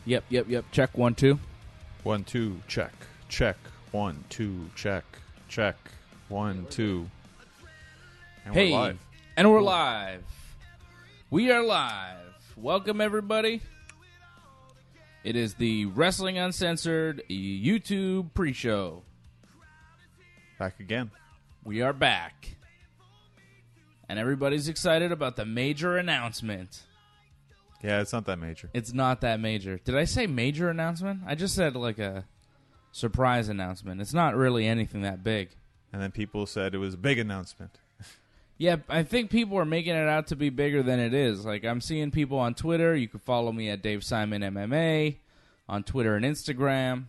Yep. Check 1 2. 1 2 check. Check 1 2 check. Check 1 2. And Hey, we're live. and we're live. We are live. Welcome everybody. It is the Wrestling Uncensored YouTube pre-show. Back again. We are back. And everybody's excited about the major announcement. Yeah, it's not that major. It's not that major. Did I say major announcement? I just said like a surprise announcement. It's not really anything that big. And then people said it was a big announcement. Yeah, I think people are making it out to be bigger than it is. Like, I'm seeing people on Twitter. You can follow me at Dave Simon MMA on Twitter and Instagram.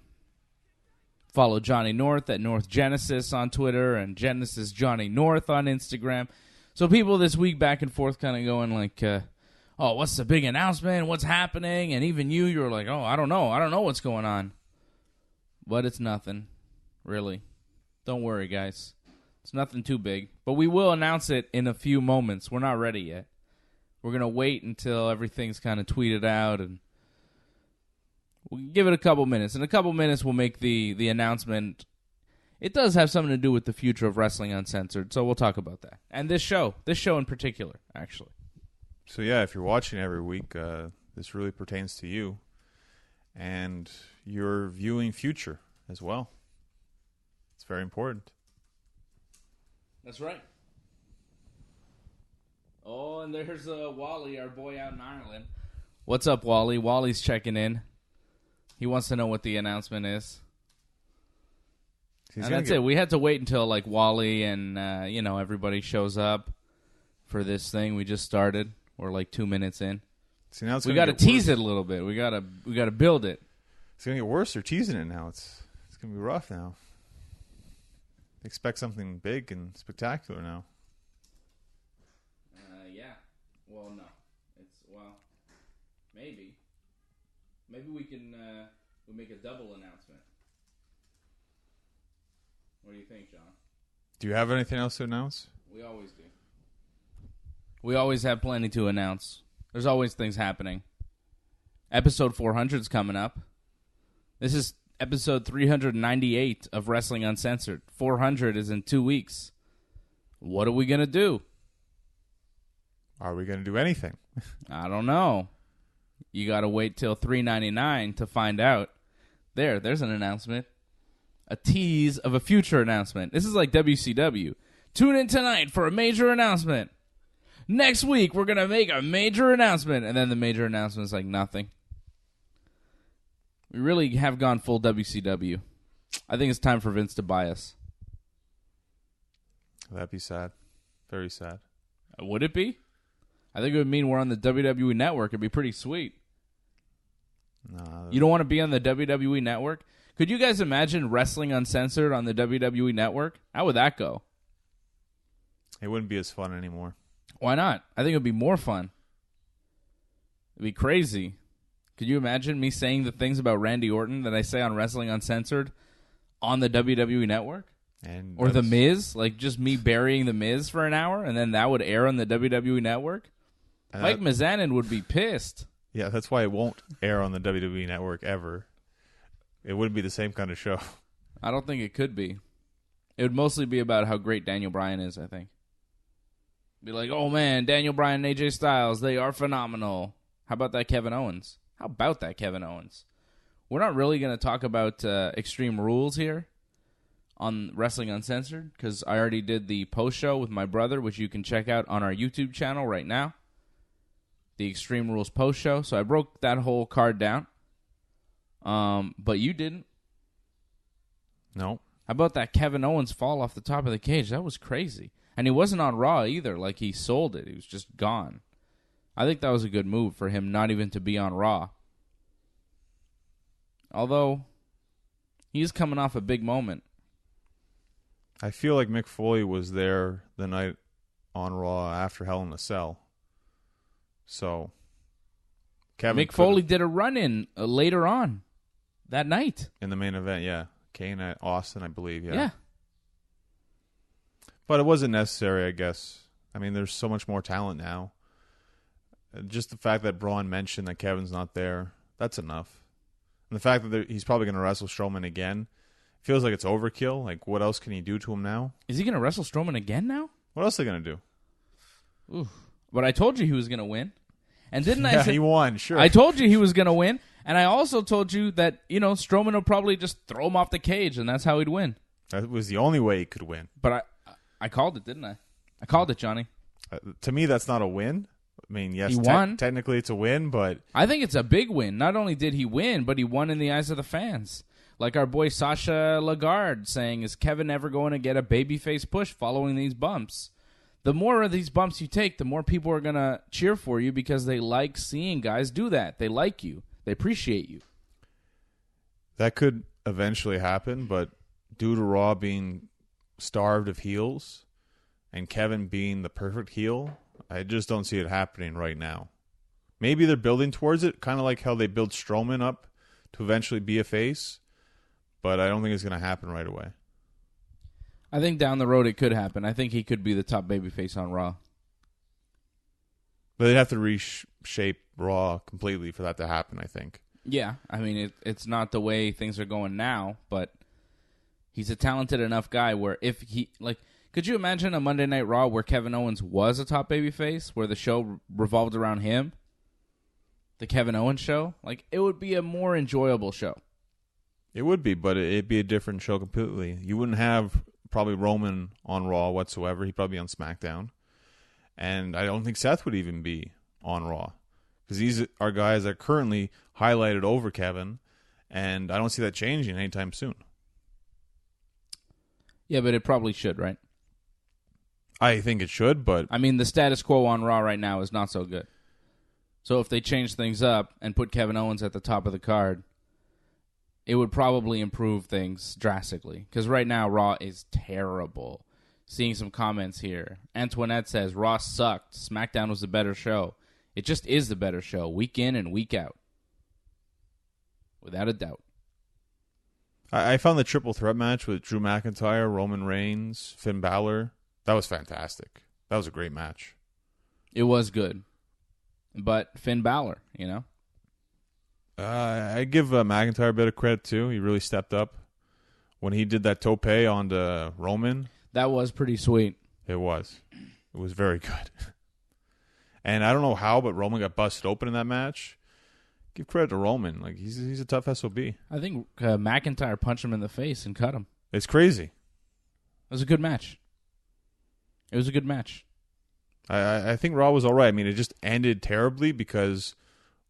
Follow Johnny North at North Genesis on Twitter and Genesis Johnny North on Instagram. So people this week back and forth kind of going like, oh, what's the big announcement? What's happening? And even you were like, oh, I don't know. I don't know what's going on. But it's nothing, really. Don't worry, guys. It's nothing too big. But we will announce it in a few moments. We're not ready yet. We're going to wait until everything's kind of tweeted out, and we'll give it a couple minutes. In a couple minutes, we'll make the announcement. It does have something to do with the future of Wrestling Uncensored, so we'll talk about that. And this show in particular, actually. So yeah, if you're watching every week, this really pertains to you and your viewing future as well. It's very important. That's right. Oh, and there's Wally, our boy out in Ireland. What's up, Wally? Wally's checking in. He wants to know what the announcement is. And that's it. We had to wait until like Wally and everybody shows up for this thing. We just started. We're like 2 minutes in. See, now we got to tease it a little bit. We got to build it. It's gonna get worse. They're teasing it now. It's gonna be rough now. Expect something big and spectacular now. Yeah. Well, no. Maybe. Maybe we can we make a double announcement. What do you think, John? Do you have anything else to announce? We always do. We always have plenty to announce. There's always things happening. Episode 400 is coming up. This is episode 398 of Wrestling Uncensored. 400 is in 2 weeks. What are we going to do? Are we going to do anything? I don't know. You got to wait till 399 to find out. There's an announcement. A tease of a future announcement. This is like WCW. Tune in tonight for a major announcement. Next week, we're going to make a major announcement. And then the major announcement is like nothing. We really have gone full WCW. I think it's time for Vince to buy us. That'd be sad. Very sad. Would it be? I think it would mean we're on the WWE Network. It'd be pretty sweet. No, you don't want to be on the WWE Network? Could you guys imagine Wrestling Uncensored on the WWE Network? How would that go? It wouldn't be as fun anymore. Why not? I think it would be more fun. It'd be crazy. Could you imagine me saying the things about Randy Orton that I say on Wrestling Uncensored on the WWE Network? Or The Miz? Like just me burying The Miz for an hour and then that would air on the WWE Network? Mike Mizanin would be pissed. Yeah, that's why it won't air on the WWE Network ever. It wouldn't be the same kind of show. I don't think it could be. It would mostly be about how great Daniel Bryan is, I think. Be like, oh man, Daniel Bryan and AJ Styles, they are phenomenal. How about that Kevin Owens? We're not really going to talk about Extreme Rules here on Wrestling Uncensored because I already did the post-show with my brother, which you can check out on our YouTube channel right now. The Extreme Rules post-show. So I broke that whole card down. But you didn't. No. How about that Kevin Owens fall off the top of the cage? That was crazy. And he wasn't on Raw either. Like, he sold it. He was just gone. I think that was a good move for him not even to be on Raw. Although, he's coming off a big moment. I feel like Mick Foley was there the night on Raw after Hell in a Cell. So, Mick Foley did a run-in later on that night. In the main event, yeah. Kane at Austin, I believe, Yeah. But it wasn't necessary, I guess. I mean, there's so much more talent now. Just the fact that Braun mentioned that Kevin's not there, that's enough. And the fact that he's probably going to wrestle Strowman again feels like it's overkill. Like, what else can he do to him now? Is he going to wrestle Strowman again now? What else are they going to do? Ooh. But I told you he was going to win. And didn't I Yeah, say he won, sure. I told you he was going to win. And I also told you that, Strowman will probably just throw him off the cage, and that's how he'd win. That was the only way he could win. But I called it, didn't I? I called it, Johnny. To me, that's not a win. I mean, yes, He won. Technically it's a win, but... I think it's a big win. Not only did he win, but he won in the eyes of the fans. Like our boy Sasha Lagarde saying, is Kevin ever going to get a babyface push following these bumps? The more of these bumps you take, the more people are going to cheer for you because they like seeing guys do that. They like you. They appreciate you. That could eventually happen, but due to Raw being starved of heels and Kevin being the perfect heel, I just don't see it happening right now. Maybe they're building towards it, kind of like how they built Strowman up to eventually be a face, but I don't think it's going to happen right away. I think down the road it could happen. I think he could be the top babyface on Raw. But they'd have to reshape Raw completely for that to happen, I think. Yeah, I mean, it's not the way things are going now, but he's a talented enough guy where if he, like, could you imagine a Monday Night Raw where Kevin Owens was a top babyface, where the show revolved around him? The Kevin Owens show? Like, it would be a more enjoyable show. It would be, but it'd be a different show completely. You wouldn't have probably Roman on Raw whatsoever. He'd probably be on SmackDown. And I don't think Seth would even be on Raw. Because these are guys that are currently highlighted over Kevin, and I don't see that changing anytime soon. Yeah, but it probably should, right? I think it should, but... I mean, the status quo on Raw right now is not so good. So if they change things up and put Kevin Owens at the top of the card, it would probably improve things drastically. Because right now, Raw is terrible. Seeing some comments here. Antoinette says, Raw sucked. SmackDown was the better show. It just is the better show, week in and week out. Without a doubt. I found the triple threat match with Drew McIntyre, Roman Reigns, Finn Balor, that was fantastic. That was a great match. It was good. But Finn Balor, I give McIntyre a bit of credit, too. He really stepped up. When he did that tope on the Roman. That was pretty sweet. It was. It was very good. And I don't know how, but Roman got busted open in that match. Give credit to Roman. Like, he's a tough SOB. I think McIntyre punched him in the face and cut him. It's crazy. It was a good match. It was a good match. I think Raw was all right. I mean, it just ended terribly because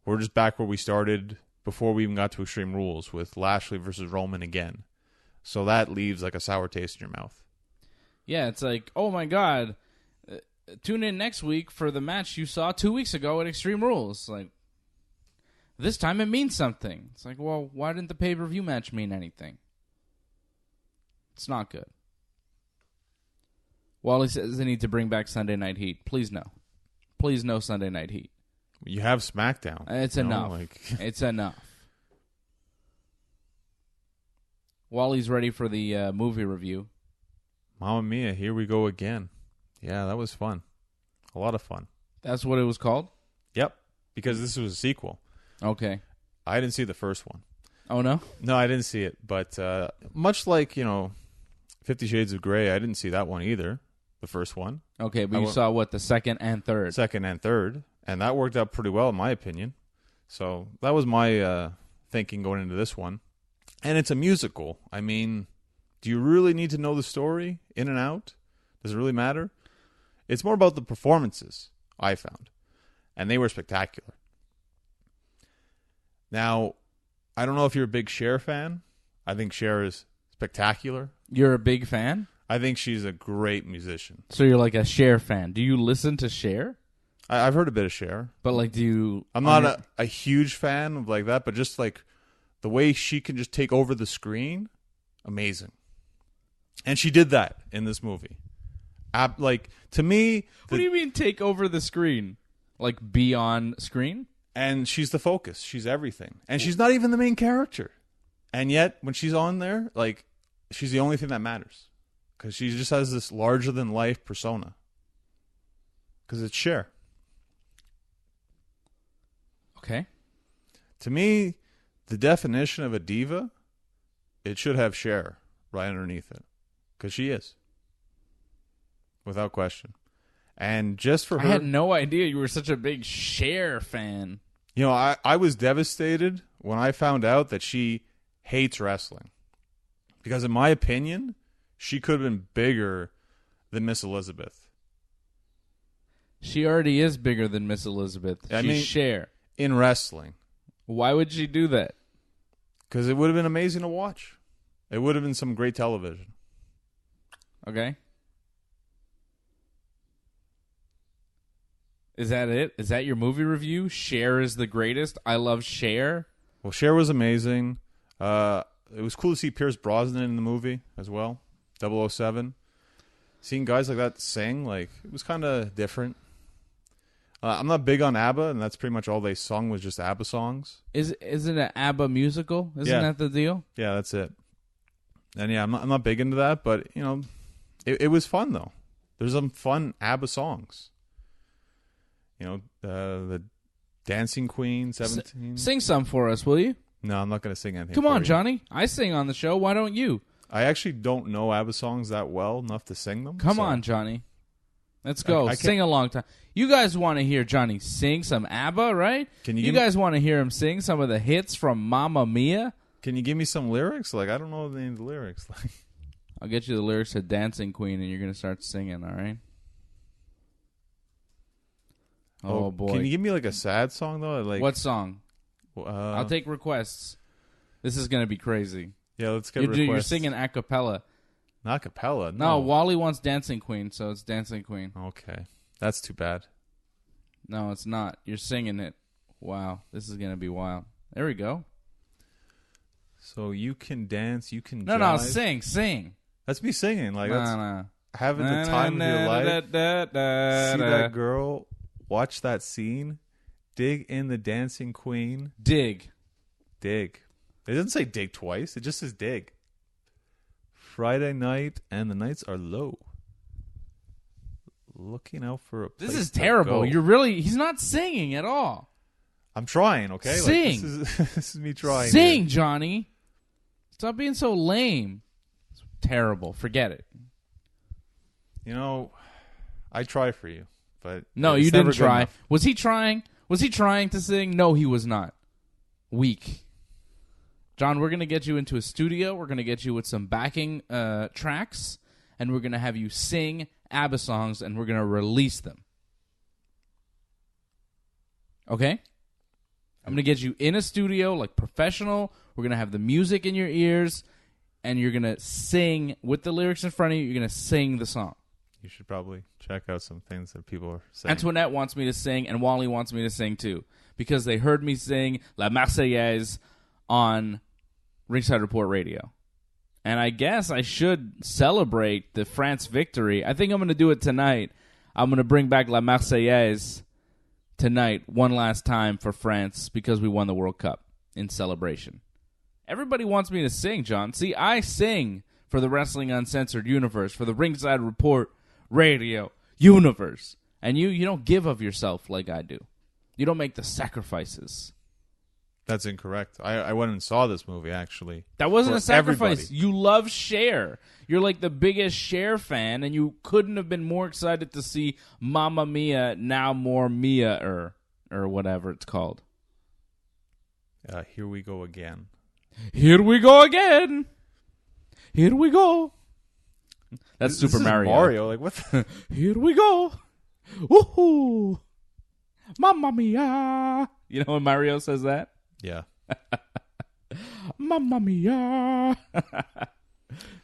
we're just back where we started before we even got to Extreme Rules with Lashley versus Roman again. So that leaves like a sour taste in your mouth. Yeah, it's like, oh my God, tune in next week for the match you saw 2 weeks ago at Extreme Rules. Like, this time it means something. It's like, well, why didn't the pay-per-view match mean anything? It's not good. Wally says they need to bring back Sunday Night Heat. Please no. Please no Sunday Night Heat. You have SmackDown. It's enough. It's enough. Wally's ready for the movie review. Mamma Mia, here we go again. Yeah, that was fun. A lot of fun. That's what it was called? Yep, because this was a sequel. Okay. I didn't see the first one. Oh, no? No, I didn't see it. But much like, 50 Shades of Grey, I didn't see that one either, the first one. Okay, but you saw, what, the second and third? Second and third, and that worked out pretty well in my opinion. So that was my thinking going into this one. And it's a musical. I mean, do you really need to know the story in and out? Does it really matter? It's more about the performances, I found. And they were spectacular. Now, I don't know if you're a big Cher fan. I think Cher is spectacular. You're a big fan? I think she's a great musician. So you're like a Cher fan. Do you listen to Cher? I've heard a bit of Cher. But like, do you... I'm not a huge fan of like that, but just like the way she can just take over the screen, amazing. And she did that in this movie. Like, to me... What do you mean take over the screen? Like, be on screen? And she's the focus. She's everything. And she's not even the main character. And yet, when she's on there, like, she's the only thing that matters. Because she just has this larger-than-life persona. Because it's Cher. Okay. To me, the definition of a diva, it should have Cher right underneath it. Because she is. Without question. And just for her... I had no idea you were such a big Cher fan. You know, I was devastated when I found out that she hates wrestling. Because in my opinion, she could have been bigger than Miss Elizabeth. She already is bigger than Miss Elizabeth. She's Cher. In wrestling. Why would she do that? Because it would have been amazing to watch. It would have been some great television. Okay. Is that it? Is that your movie review? Cher is the greatest? I love Cher? Well, Cher was amazing. It was cool to see Pierce Brosnan in the movie as well. 007. Seeing guys like that sing, like, it was kind of different. I'm not big on ABBA, and that's pretty much all they sung was just ABBA songs. Is it an ABBA musical? Isn't that the deal? Yeah, that's it. And yeah, I'm not big into that, but you know, it was fun though. There's some fun ABBA songs. You know, the Dancing Queen, 17. Sing some for us, will you? No, I'm not going to sing anything. Come on, Johnny. I sing on the show. Why don't you? I actually don't know ABBA songs that well enough to sing them. Come on, Johnny. Let's go. Sing a long time. You guys want to hear Johnny sing some ABBA, right? You guys want to hear him sing some of the hits from Mamma Mia? Can you give me some lyrics? Like, I don't know the name of the lyrics. I'll get you the lyrics to Dancing Queen, and you're going to start singing, all right? Oh, boy. Can you give me, like, a sad song, though? Like, what song? I'll take requests. This is going to be crazy. Yeah, let's get requests. You're singing a cappella. Not a cappella, no. Wally wants Dancing Queen, so it's Dancing Queen. Okay. That's too bad. No, it's not. You're singing it. Wow. This is going to be wild. There we go. So you can dance, you can jive. No, sing. That's me singing. Like, that's having the time of your life. See that girl, watch that scene, dig in the Dancing Queen. Dig. It doesn't say dig twice. It just says dig. Friday night and the nights are low. Looking out for a place. This is terrible. He's not singing at all. I'm trying, okay? Sing. Like, this is me trying. Sing, here. Johnny. Stop being so lame. It's terrible. Forget it. You know, I try for you, but no, you didn't try. Was he trying? Was he trying to sing? No, he was not. Weak. John, we're going to get you into a studio. We're going to get you with some backing tracks, and we're going to have you sing ABBA songs, and we're going to release them. Okay? I'm going to get you in a studio, like professional. We're going to have the music in your ears, and you're going to sing with the lyrics in front of you. You're going to sing the song. You should probably check out some things that people are saying. Antoinette wants me to sing, and Wally wants me to sing too, because they heard me sing La Marseillaise on Ringside Report Radio. And I guess I should celebrate the France victory. I think I'm going to do it tonight. I'm going to bring back La Marseillaise tonight one last time for France because we won the World Cup in celebration. Everybody wants me to sing, John. See, I sing for the Wrestling Uncensored universe, for the Ringside Report Radio universe. And you don't give of yourself like I do. You don't make the sacrifices. That's incorrect. I went and saw this movie, actually. That wasn't a sacrifice. Everybody. You love Cher. You're like the biggest Cher fan, and you couldn't have been more excited to see Mamma Mia, now more Mia, or whatever it's called. Here we go again. Here we go again. Here we go. That's Super Mario. Mario, like what? Here we go. Woohoo! Mamma Mia. You know when Mario says that? Yeah. Mamma Mia.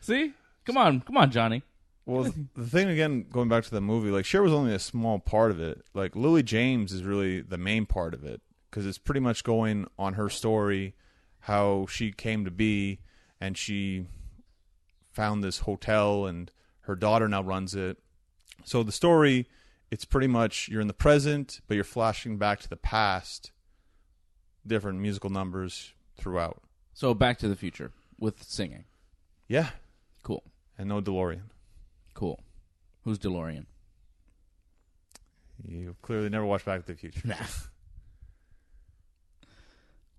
See? Come on, Johnny. Well, the thing, again, going back to the movie, like, Cher was only a small part of it. Like, Lily James is really the main part of it, because it's pretty much going on her story, how she came to be, and she found this hotel, and her daughter now runs it. So the story, it's pretty much you're in the present, but you're flashing back to the past, different musical numbers throughout. So Back to the Future with singing. Yeah. Cool. And no DeLorean. Cool. Who's DeLorean? You clearly never watched Back to the Future. Nah.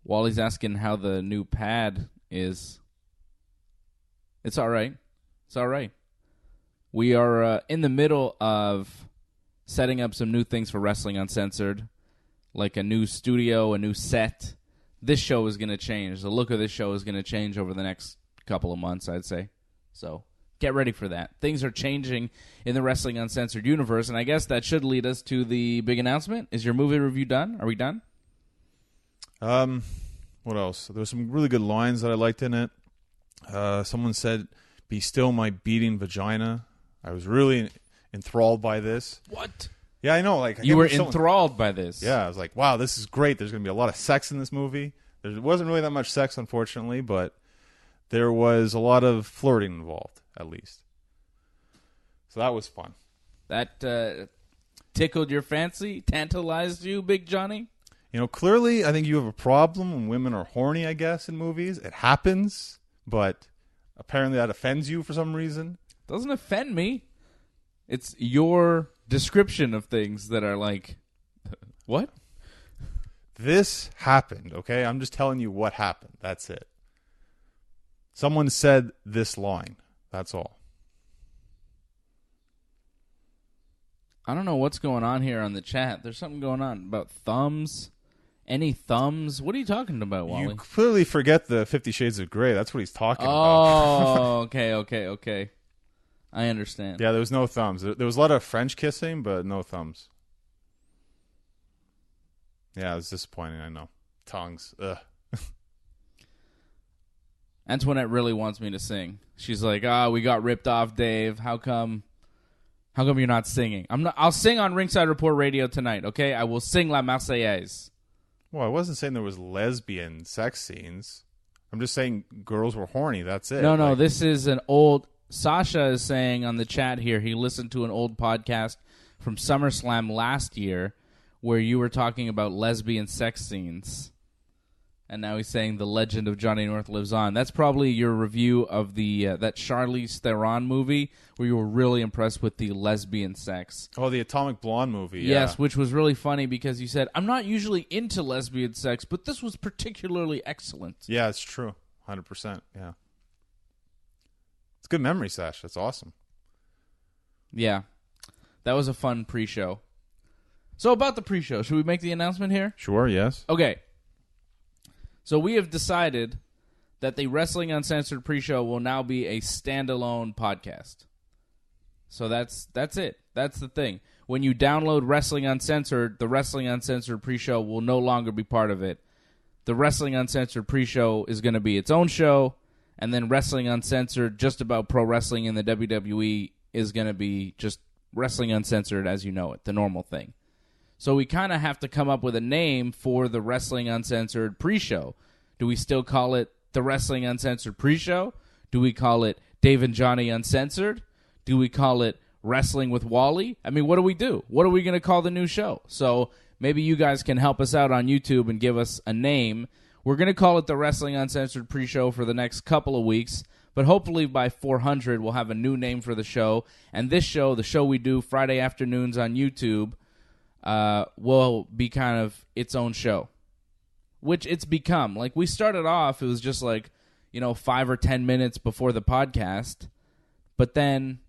Wally's asking how the new pad is. It's all right. It's all right. We are in the middle of setting up some new things for Wrestling Uncensored, like a new studio, a new set. This show is going to change. The look of this show is going to change over the next couple of months, I'd say. So get ready for that. Things are changing in the Wrestling Uncensored universe, and I guess that should lead us to the big announcement. Is your movie review done? Are we done? What else? There's some really good lines that I liked in it. Someone said, "Be still my beating vagina." I was really enthralled by this. What? Yeah, I know. Like you were enthralled by this. Yeah, I was like, wow, this is great. There's going to be a lot of sex in this movie. There wasn't really that much sex, unfortunately, but there was a lot of flirting involved, at least. So that was fun. That tickled your fancy? Tantalized you, Big Johnny? You know, clearly, I think you have a problem when women are horny, I guess, in movies. It happens, but apparently that offends you for some reason. Doesn't offend me. It's your description of things that are like, what? This happened, okay? I'm just telling you what happened. That's it. Someone said this line. That's all. I don't know what's going on here on the chat. There's something going on about thumbs. Any thumbs? What are you talking about, Wally? You clearly forget the 50 Shades of Grey. That's what he's talking about. Oh, okay. I understand. Yeah, there was no thumbs. There was a lot of French kissing, but no thumbs. Yeah, it was disappointing, I know. Tongues. Ugh. Antoinette really wants me to sing. She's like, we got ripped off, Dave. How come you're not singing? I'll sing on Ringside Report Radio tonight, okay? I will sing La Marseillaise. Well, I wasn't saying there was lesbian sex scenes. I'm just saying girls were horny. That's it. No, this is an old... Sasha is saying on the chat here he listened to an old podcast from SummerSlam last year where you were talking about lesbian sex scenes. And now he's saying the legend of Johnny North lives on. That's probably your review of the that Charlize Theron movie where you were really impressed with the lesbian sex. Oh, the Atomic Blonde movie, yeah. Yes, which was really funny because you said, I'm not usually into lesbian sex, but this was particularly excellent. Yeah, it's true. 100%, yeah. It's good memory, Sash. That's awesome. Yeah. That was a fun pre-show. So about the pre-show, should we make the announcement here? Sure, yes. Okay. So we have decided that the Wrestling Uncensored pre-show will now be a standalone podcast. So that's it. That's the thing. When you download Wrestling Uncensored, the Wrestling Uncensored pre-show will no longer be part of it. The Wrestling Uncensored pre-show is going to be its own show. And then Wrestling Uncensored, just about pro wrestling in the WWE, is going to be just Wrestling Uncensored as you know it, the normal thing. So we kind of have to come up with a name for the Wrestling Uncensored pre-show. Do we still call it the Wrestling Uncensored pre-show? Do we call it Dave and Johnny Uncensored? Do we call it Wrestling with Wally? I mean, what do we do? What are we going to call the new show? So maybe you guys can help us out on YouTube and give us a name. We're going to call it the Wrestling Uncensored pre-show for the next couple of weeks, but hopefully by 400 we'll have a new name for the show. And this show, the show we do Friday afternoons on YouTube, will be kind of its own show, which it's become. Like, we started off, it was just like, 5 or 10 minutes before the podcast, but then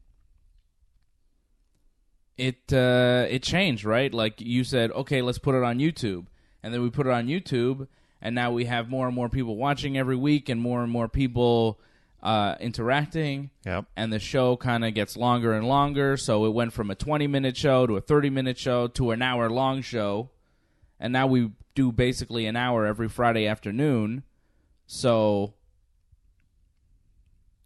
it changed, right? Like, you said, okay, let's put it on YouTube. And then we put it on YouTube, and now we have more and more people watching every week and more people interacting. Yep. And the show kind of gets longer and longer. So it went from a 20-minute show to a 30-minute show to an hour-long show. And now we do basically an hour every Friday afternoon. So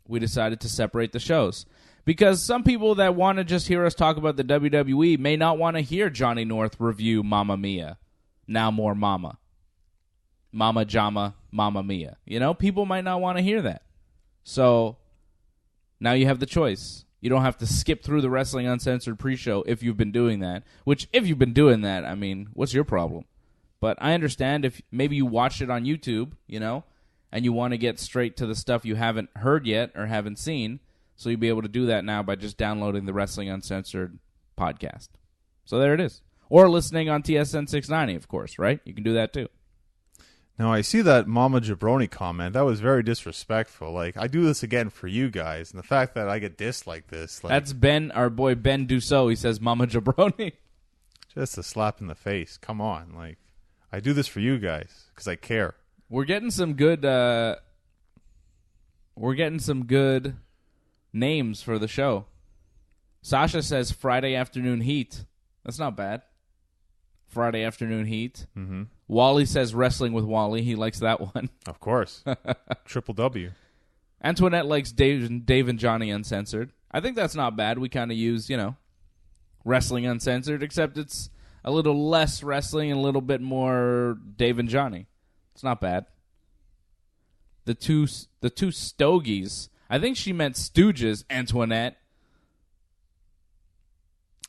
we decided to separate the shows. Because some people that want to just hear us talk about the WWE may not want to hear Johnny North review Mamma Mia. Now more Mama. Mama Jama, Mamma Mia. People might not want to hear that. So now you have the choice. You don't have to skip through the Wrestling Uncensored pre-show if you've been doing that. Which, if you've been doing that, I mean, what's your problem? But I understand if maybe you watched it on YouTube, and you want to get straight to the stuff you haven't heard yet or haven't seen. So you'll be able to do that now by just downloading the Wrestling Uncensored podcast. So there it is. Or listening on TSN 690, of course, right? You can do that too. Now, I see that Mama Jabroni comment. That was very disrespectful. Like, I do this again for you guys. And the fact that I get dissed like this. Like, That's Ben, our boy Ben Dussault. He says Mama Jabroni. Just a slap in the face. Come on. Like, I do this for you guys because I care. We're getting some good names for the show. Sasha says Friday Afternoon Heat. That's not bad. Friday Afternoon Heat. Mm-hmm. Wally says Wrestling with Wally. He likes that one. Of course. Triple W. Antoinette likes Dave and Johnny Uncensored. I think that's not bad. We kind of use, Wrestling Uncensored, except it's a little less wrestling and a little bit more Dave and Johnny. It's not bad. The two Stogies. I think she meant Stooges, Antoinette.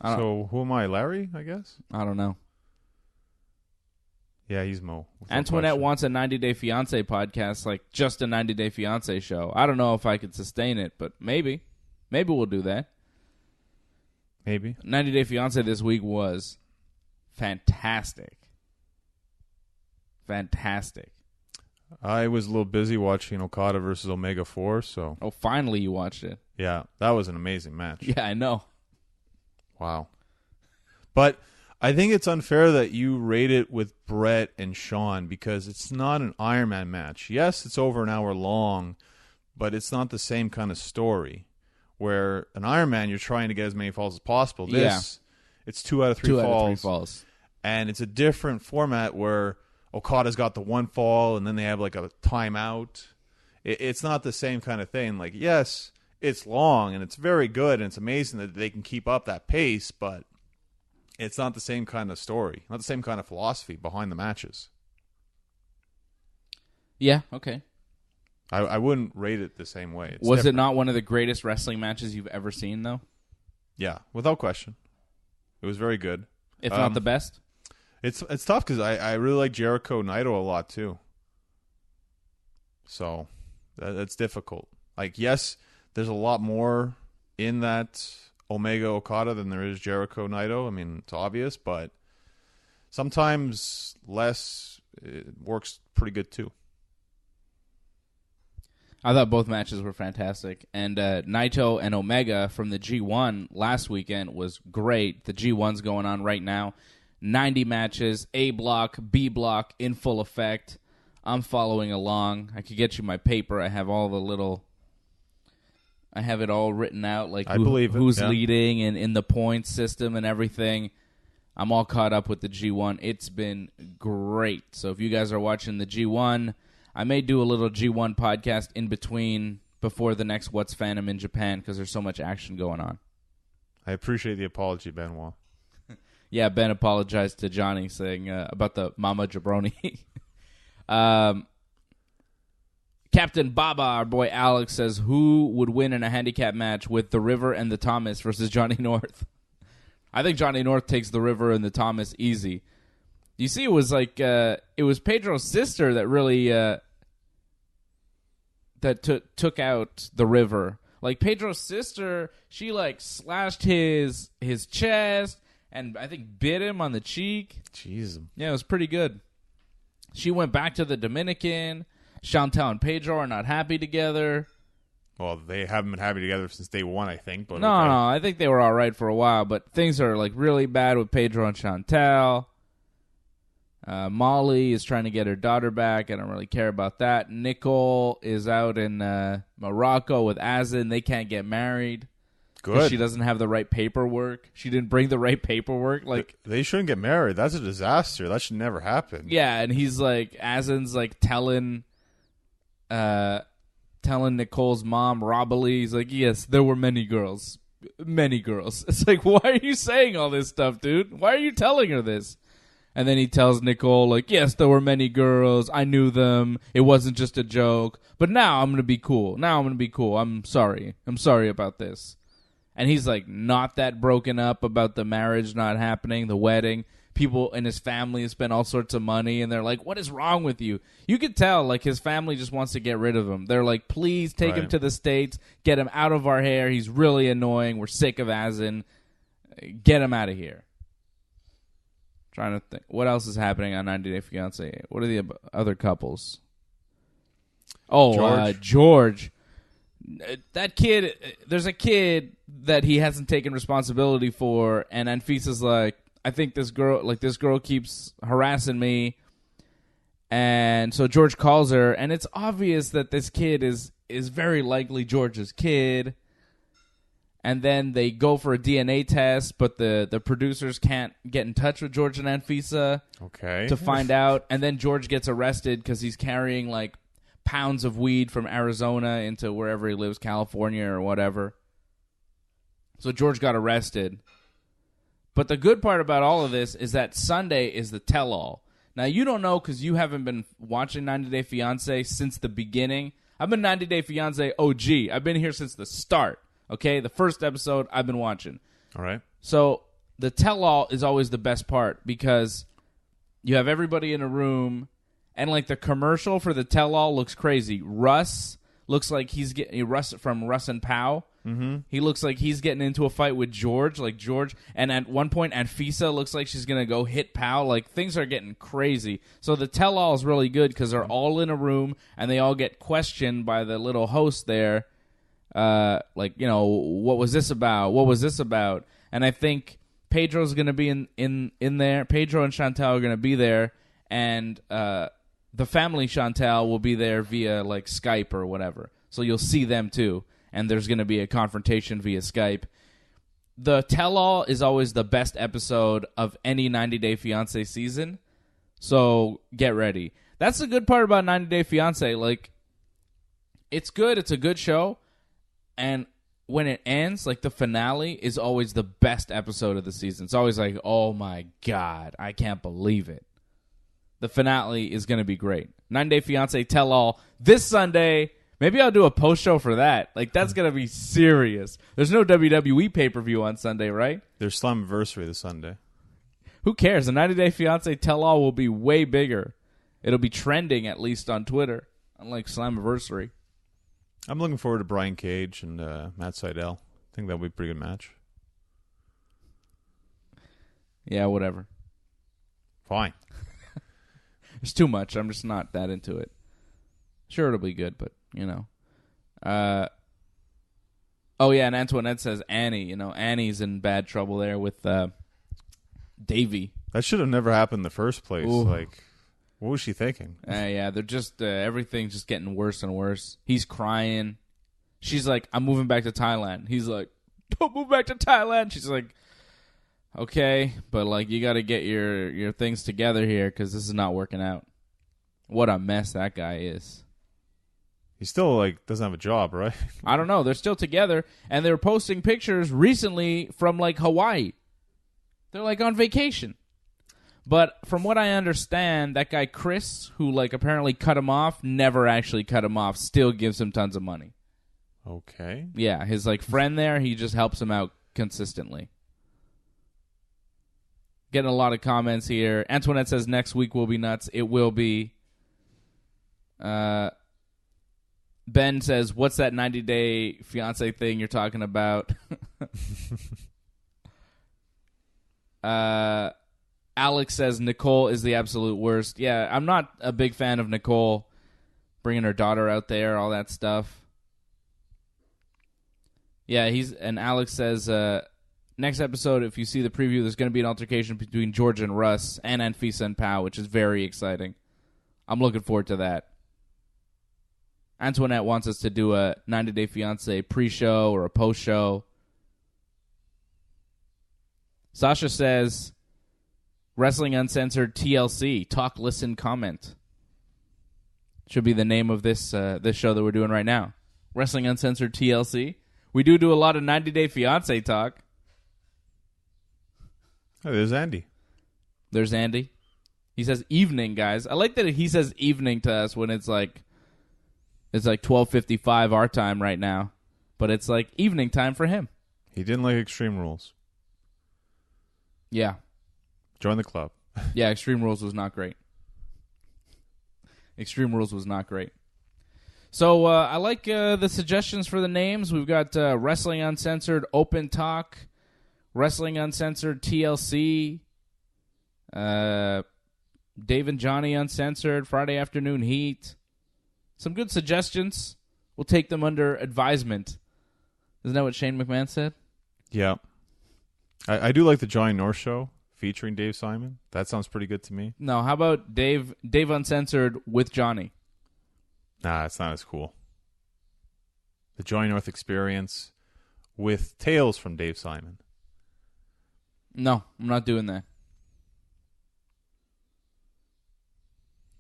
So who am I, Larry, I guess? I don't know. Yeah, he's Mo. Antoinette wants a 90 Day Fiance podcast, like just a 90 Day Fiance show. I don't know if I could sustain it, but maybe. Maybe we'll do that. Maybe. 90 Day Fiance this week was fantastic. Fantastic. I was a little busy watching Okada versus Omega 4, so... Oh, finally you watched it. Yeah, that was an amazing match. Yeah, I know. Wow. But I think it's unfair that you rate it with Brett and Sean because it's not an Iron Man match. Yes, it's over an hour long, but it's not the same kind of story. Where an Iron Man, you're trying to get as many falls as possible. This, it's 2 out of 3 falls. 2 out of 3 falls. And it's a different format where Okada's got the one fall and then they have like a timeout. It's not the same kind of thing. Like, yes, it's long and it's very good and it's amazing that they can keep up that pace, but it's not the same kind of story, not the same kind of philosophy behind the matches. Yeah, okay. I wouldn't rate it the same way. It's Was different. it not one of the greatest wrestling matches you've ever seen, though? Yeah, without question. It was very good. If not the best? It's tough because I really like Jericho Naito a lot, too. So, that's difficult. Like, yes, there's a lot more in that Omega Okada than there is Jericho Naito. I mean, it's obvious, but sometimes less works pretty good, too. I thought both matches were fantastic. And Naito and Omega from the G1 last weekend was great. The G1's going on right now. 90 matches, A block, B block, in full effect. I'm following along. I could get you my paper. I have all the little... I have it all written out, like who's leading and in the points system and everything. I'm all caught up with the G1. It's been great. So if you guys are watching the G1... I may do a little G1 podcast in between before the next What's Fandom in Japan because there's so much action going on. I appreciate the apology, Benoit. Yeah, Ben apologized to Johnny saying about the Mama Jabroni. Captain Baba, our boy Alex, says, who would win in a handicap match with the River and the Thomas versus Johnny North? I think Johnny North takes the River and the Thomas easy. You see, it was like it was Pedro's sister that really took out the River. Like Pedro's sister, she like slashed his chest and I think bit him on the cheek. Jeez. Yeah, it was pretty good. She went back to the Dominican. Chantal and Pedro are not happy together. Well, they haven't been happy together since day one, I think. But no, I think they were all right for a while, but things are like really bad with Pedro and Chantal. Molly is trying to get her daughter back. I don't really care about that. Nicole is out in Morocco with Azin. They can't get married. Good. She doesn't have the right paperwork. She didn't bring the right paperwork. Like they shouldn't get married. That's a disaster. That should never happen. Yeah, and he's like, Azin's like telling Nicole's mom, Robily, he's like, yes, there were many girls. Many girls. It's like, why are you saying all this stuff, dude? Why are you telling her this? And then he tells Nicole, like, yes, there were many girls. I knew them. It wasn't just a joke. But now I'm going to be cool. I'm sorry. I'm sorry about this. And he's, like, not that broken up about the marriage not happening, the wedding. People in his family spend all sorts of money, and they're like, what is wrong with you? You could tell, like, his family just wants to get rid of him. They're like, please take him to the States. Get him out of our hair. He's really annoying. We're sick of Azin. Get him out of here. Trying to think. What else is happening on 90 Day Fiancé? What are the other couples? Oh, George. That kid, there's a kid that he hasn't taken responsibility for, and Anfisa's like, I think this girl keeps harassing me. And so George calls her, and it's obvious that this kid is very likely George's kid. And then they go for a DNA test, but the producers can't get in touch with George and Anfisa to find out. And then George gets arrested because he's carrying like pounds of weed from Arizona into wherever he lives, California or whatever. So George got arrested. But the good part about all of this is that Sunday is the tell-all. Now, you don't know because you haven't been watching 90 Day Fiancé since the beginning. I've been 90 Day Fiancé OG. I've been here since the start. Okay, the first episode I've been watching. All right. So the tell-all is always the best part because you have everybody in a room, and like the commercial for the tell-all looks crazy. Russ looks like he's getting Russ from Russ and Pow. Mm-hmm. He looks like he's getting into a fight with George, and at one point Anfisa looks like she's gonna go hit Pow. Like things are getting crazy. So the tell-all is really good because they're all in a room and they all get questioned by the little host there. Like, you know, what was this about? What was this about? And I think Pedro's going to be in there. Pedro and Chantal are going to be there. And the family Chantal will be there via, like, Skype or whatever. So you'll see them, too. And there's going to be a confrontation via Skype. The tell-all is always the best episode of any 90 Day Fiancé season. So get ready. That's the good part about 90 Day Fiancé. Like, it's good. It's a good show. And when it ends, like the finale is always the best episode of the season. It's always like, oh my God, I can't believe it. The finale is going to be great. 90 Day Fiancé Tell All this Sunday. Maybe I'll do a post show for that. Like, that's going to be serious. There's no WWE pay-per-view on Sunday, right? There's Slammiversary this Sunday. Who cares? The 90 Day Fiancé Tell All will be way bigger. It'll be trending, at least on Twitter, unlike Slammiversary. I'm looking forward to Brian Cage and Matt Sydal. I think that'll be a pretty good match. Yeah, whatever. Fine. It's too much. I'm just not that into it. Sure, it'll be good, but, you know. Oh, yeah, and Antoinette says Annie. You know, Annie's in bad trouble there with Davey. That should have never happened in the first place. Ooh. Like, what was she thinking? Yeah, they're just, everything's just getting worse and worse. He's crying. She's like, I'm moving back to Thailand. He's like, don't move back to Thailand. She's like, okay, but like, you got to get your things together here because this is not working out. What a mess that guy is. He still, like, doesn't have a job, right? I don't know. They're still together, and they were posting pictures recently from, like, Hawaii. They're, like, on vacation. But from what I understand, that guy Chris, who like apparently cut him off, never actually cut him off, still gives him tons of money. Okay. Yeah, his like friend there, he just helps him out consistently. Getting a lot of comments here. Antoinette says next week will be nuts. It will be. Ben says, what's that 90 Day Fiancé thing you're talking about? Alex says Nicole is the absolute worst. Yeah, I'm not a big fan of Nicole bringing her daughter out there, all that stuff. Yeah, and Alex says, next episode, if you see the preview, there's going to be an altercation between George and Russ and Anfisa and Pau, which is very exciting. I'm looking forward to that. Antoinette wants us to do a 90 Day Fiancé pre-show or a post-show. Sasha says, Wrestling Uncensored TLC, talk, listen, comment. Should be the name of this this show that we're doing right now. Wrestling Uncensored TLC. We do a lot of 90 Day Fiancé talk. Oh, there's Andy. There's Andy. He says evening, guys. I like that he says evening to us when it's like 12:55 our time right now. But it's like evening time for him. He didn't like Extreme Rules. Yeah. Join the club. Yeah, Extreme Rules was not great. Extreme Rules was not great. So I like the suggestions for the names. We've got Wrestling Uncensored Open Talk, Wrestling Uncensored TLC. Dave and Johnny Uncensored, Friday Afternoon Heat. Some good suggestions. We'll take them under advisement. Isn't that what Shane McMahon said? Yeah. I do like the Johnny North show featuring Dave Simon. That sounds pretty good to me. No, how about Dave Uncensored with Johnny? Nah, it's not as cool. The Johnny North Experience with tales from Dave Simon. No, I'm not doing that.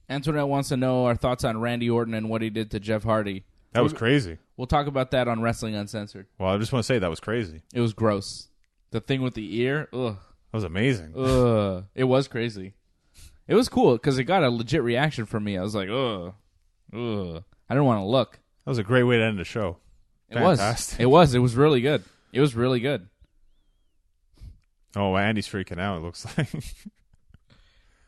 Antoinette wants to know our thoughts on Randy Orton and what he did to Jeff Hardy. That was crazy. We'll talk about that on Wrestling Uncensored. Well, I just want to say that was crazy. It was gross. The thing with the ear, ugh. That was amazing. Ugh. It was crazy. It was cool because it got a legit reaction from me. I was like, ugh. Ugh. I didn't want to look. That was a great way to end the show. Fantastic. It was. It was really good. It was really good. Oh, Andy's freaking out, it looks like.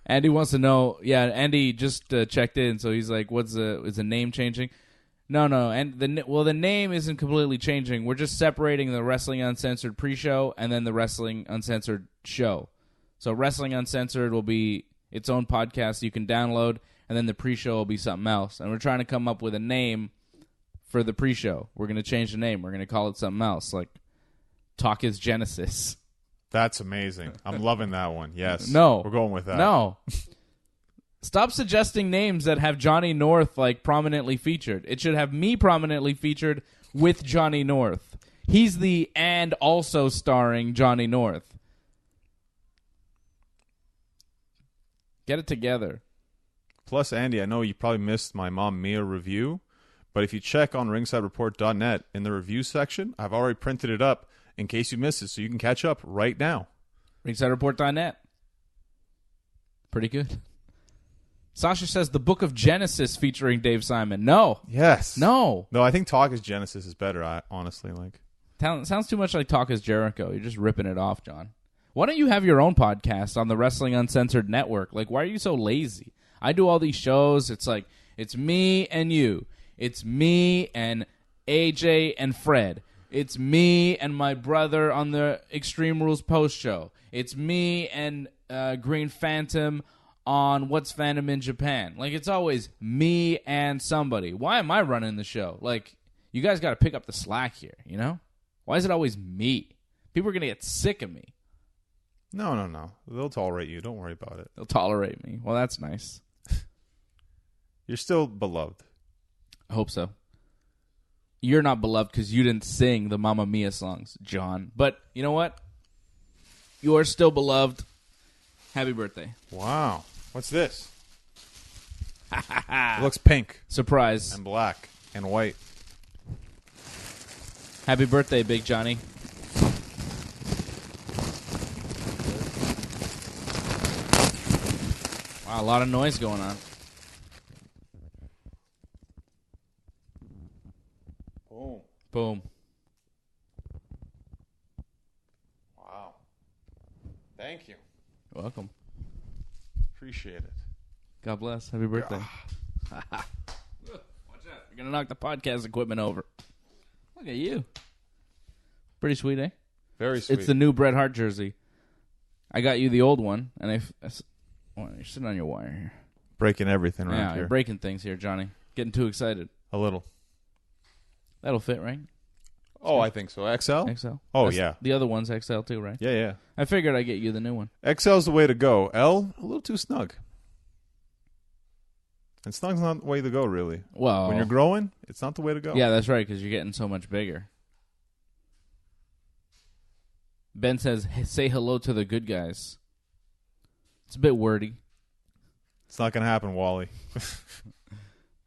Andy wants to know. Yeah, Andy just checked in, so he's like, is the name changing? No, and the name isn't completely changing. We're just separating the Wrestling Uncensored pre-show and then the Wrestling Uncensored show. So Wrestling Uncensored will be its own podcast you can download, and then the pre-show will be something else. And we're trying to come up with a name for the pre-show. We're going to change the name. We're going to call it something else, like Talk is Genesis. That's amazing. I'm loving that one. Yes. No. We're going with that. No. Stop suggesting names that have Johnny North like prominently featured. It should have me prominently featured with Johnny North. He's the and also starring Johnny North. Get it together. Plus, Andy, I know you probably missed my Mom Mia review, but if you check on ringsidereport.net in the review section, I've already printed it up in case you missed it, so you can catch up right now. ringsidereport.net. Pretty good. Sasha says the Book of Genesis featuring Dave Simon. No. Yes. No. No, I think Talk is Genesis is better, honestly. Sounds too much like Talk is Jericho. You're just ripping it off, John. Why don't you have your own podcast on the Wrestling Uncensored network? Like, why are you so lazy? I do all these shows. It's like, it's me and you. It's me and AJ and Fred. It's me and my brother on the Extreme Rules post show. It's me and Green Phantom on What's Fandom in Japan. Like, it's always me and somebody. Why am I running the show? Like, you guys got to pick up the slack here, you know? Why is it always me? People are going to get sick of me. No. They'll tolerate you. Don't worry about it. They'll tolerate me. Well, that's nice. You're still beloved. I hope so. You're not beloved because you didn't sing the Mamma Mia songs, John. But you know what? You are still beloved. Happy birthday. Wow. What's this? It looks pink. Surprise. And black and white. Happy birthday, Big Johnny. Wow, a lot of noise going on. Boom. Wow. Thank you. You're welcome. Appreciate it. God bless. Happy birthday. Watch out. You're going to knock the podcast equipment over. Look at you. Pretty sweet, eh? Very sweet. It's the new Bret Hart jersey. I got you the old one, and you're sitting on your wire here. Breaking everything right Yeah, here. you're breaking things here, Johnny. Getting too excited. A little. That'll fit, right? Oh, I think so. XL? XL. Oh, yeah. The other one's XL too, right? Yeah. I figured I'd get you the new one. XL's the way to go. L, a little too snug. And snug's not the way to go, really. Well, when you're growing, it's not the way to go. Yeah, that's right, because you're getting so much bigger. Ben says, say hello to the good guys. It's a bit wordy. It's not going to happen, Wally.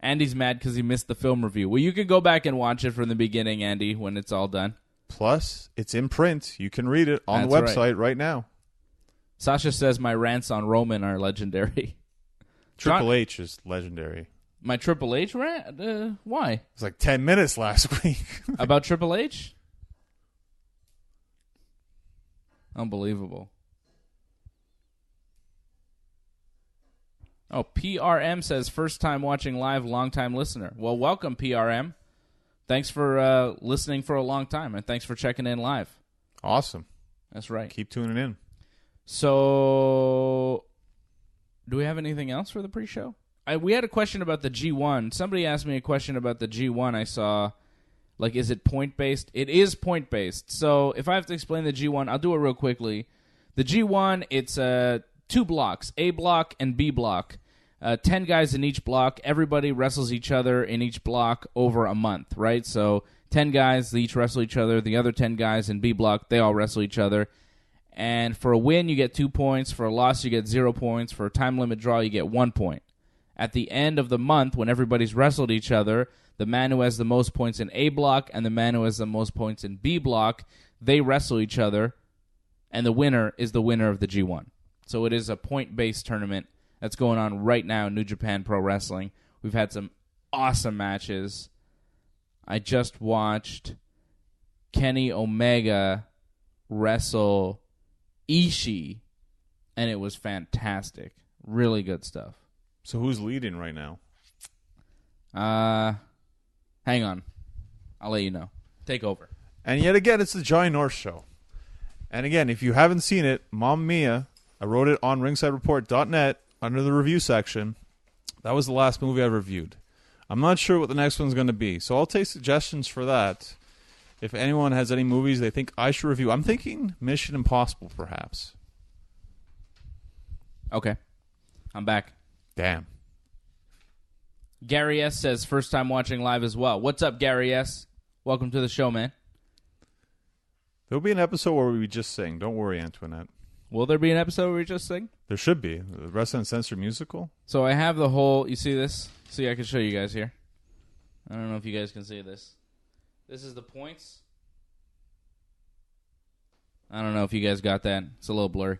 Andy's mad because he missed the film review. Well, you can go back and watch it from the beginning, Andy, when it's all done. Plus, it's in print. You can read it on the website right now. Sasha says my rants on Roman are legendary. Triple H is legendary. My Triple H rant? Why? It was like 10 minutes last week. About Triple H? Unbelievable. Oh, PRM says, first time watching live, long time listener. Well, welcome, PRM. Thanks for listening for a long time, and thanks for checking in live. Awesome. That's right. Keep tuning in. So, do we have anything else for the pre-show? We had a question about the G1. Somebody asked me a question about the G1 I saw. Like, is it point-based? It is point-based. So, if I have to explain the G1, I'll do it real quickly. The G1, it's 2 blocks, A block and B block. 10 guys in each block. Everybody wrestles each other in each block over a month, right? So 10 guys, they each wrestle each other. The other 10 guys in B block, they all wrestle each other. And for a win, you get 2 points. For a loss, you get 0 points. For a time limit draw, you get 1 point. At the end of the month, when everybody's wrestled each other, the man who has the most points in A block and the man who has the most points in B block, they wrestle each other, and the winner is the winner of the G1. So it is a point-based tournament that's going on right now in New Japan Pro Wrestling. We've had some awesome matches. I just watched Kenny Omega wrestle Ishii, and it was fantastic. Really good stuff. So who's leading right now? Hang on. I'll let you know. Take over. And yet again, it's the Johnny North Show. And again, if you haven't seen it, Mamma Mia, I wrote it on ringsidereport.net under the review section. That was the last movie I reviewed. I'm not sure what the next one's going to be, so I'll take suggestions for that. If anyone has any movies they think I should review, I'm thinking Mission Impossible, perhaps. Okay. I'm back. Damn. Gary S. says, first time watching live as well. What's up, Gary S.? Welcome to the show, man. There'll be an episode where we just sing. Don't worry, Antoinette. Will there be an episode where we just sing? There should be. The Wrestling Uncensored musical. So I have the whole... You see this? See, I can show you guys here. I don't know if you guys can see this. This is the points. I don't know if you guys got that. It's a little blurry.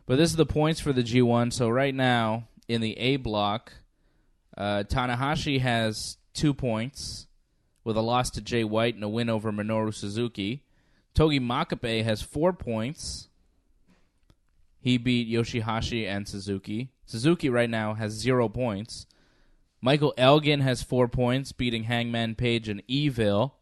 But this is the points for the G1. So right now, in the A block, Tanahashi has 2 points with a loss to Jay White and a win over Minoru Suzuki. Togi Makabe has 4 points. He beat Yoshihashi and Suzuki. Suzuki right now has 0 points. Michael Elgin has 4 points, beating Hangman Page and Evil.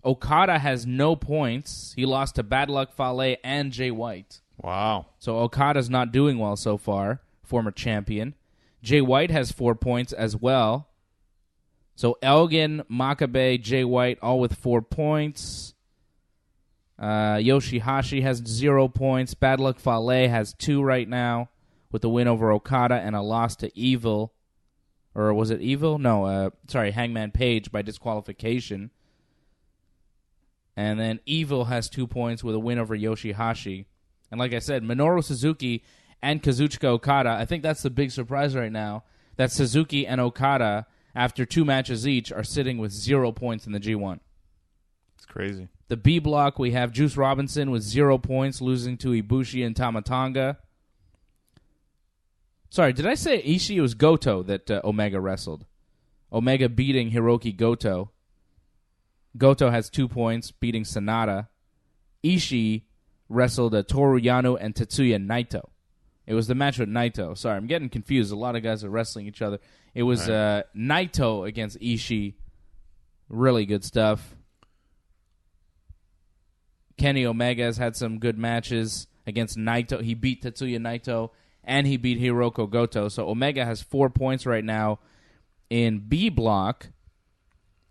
Okada has no points. He lost to Bad Luck Fale and Jay White. Wow. So Okada's not doing well so far, former champion. Jay White has 4 points as well. So Elgin, Makabe, Jay White, all with 4 points. Yoshihashi has 0 points. Bad Luck Fale has 2 right now with a win over Okada and a loss to Evil. Or was it Evil? No, Hangman Page by disqualification. And then Evil has 2 points with a win over Yoshihashi. And like I said, Minoru Suzuki and Kazuchika Okada, I think that's the big surprise right now, that Suzuki and Okada, after 2 matches each, are sitting with 0 points in the G1. It's crazy. The B block, we have Juice Robinson with 0 points, losing to Ibushi and Tama Sorry, did I say Ishii? It was Goto that Omega wrestled. Omega beating Hiroki Goto. Goto has 2 points, beating Sanada. Ishii wrestled Toru Yano and Tetsuya Naito. It was the match with Naito. Sorry, I'm getting confused. A lot of guys are wrestling each other. It was Naito against Ishii. Really good stuff. Kenny Omega has had some good matches against Naito. He beat Tetsuya Naito, and he beat Hiroko Goto. So Omega has 4 points right now in B block.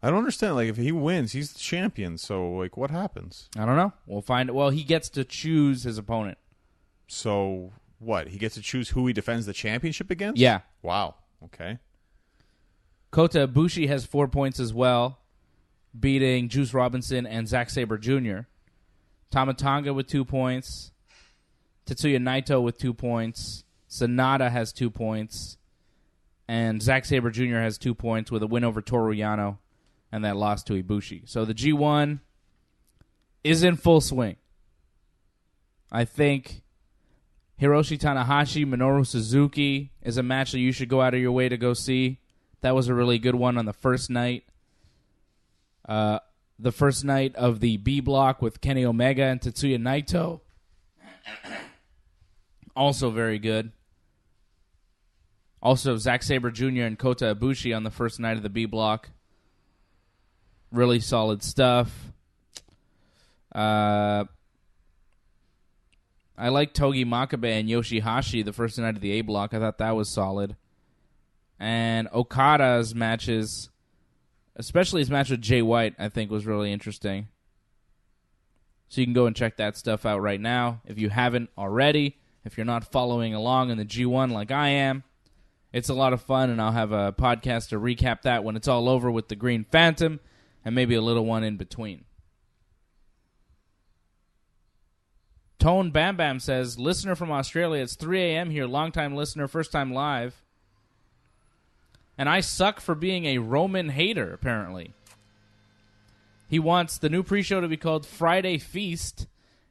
I don't understand. Like, if he wins, he's the champion. So, like, what happens? I don't know. We'll find it. Well, he gets to choose his opponent. So, what? He gets to choose who he defends the championship against? Yeah. Wow. Okay. Kota Ibushi has 4 points as well, beating Juice Robinson and Zack Sabre Jr. Tama Tonga with 2 points. Tetsuya Naito with 2 points. Sanada has 2 points. And Zack Sabre Jr. has 2 points with a win over Toru Yano and that loss to Ibushi. So the G1 is in full swing. I think Hiroshi Tanahashi, Minoru Suzuki is a match that you should go out of your way to go see. That was a really good one on the first night. The first night of the B block with Kenny Omega and Tetsuya Naito. Also very good. Also, Zack Sabre Jr. and Kota Ibushi on the first night of the B block. Really solid stuff. I like Togi Makabe and Yoshihashi the first night of the A block. I thought that was solid. And Okada's matches, especially his match with Jay White, I think was really interesting. So you can go and check that stuff out right now if you haven't already. If you're not following along in the G1 like I am, it's a lot of fun, and I'll have a podcast to recap that when it's all over with the Green Phantom and maybe a little one in between. Tone Bam Bam says, listener from Australia, it's 3 a.m. here, long-time listener, first time live. And I suck for being a Roman hater, apparently. He wants the new pre-show to be called Friday Feast,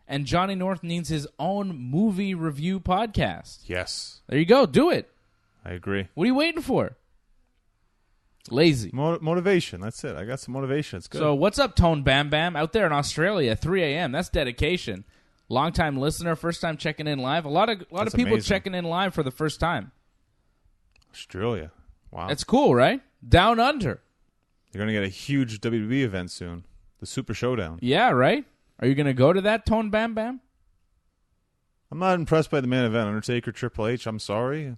and Johnny North needs his own movie review podcast. Yes. There you go. Do it. I agree. What are you waiting for? Lazy. Motivation. That's it. I got some motivation. It's good. So what's up, Tone Bam Bam? Out there in Australia, 3 a.m. That's dedication. Long-time listener, first time checking in live. A lot of people amazing. checking in live for the first time. Australia. Wow. That's cool, right? Down under. You're going to get a huge WWE event soon. The Super Showdown. Yeah, right? Are you going to go to that, Tone Bam Bam? I'm not impressed by the main event. Undertaker, Triple H, I'm sorry.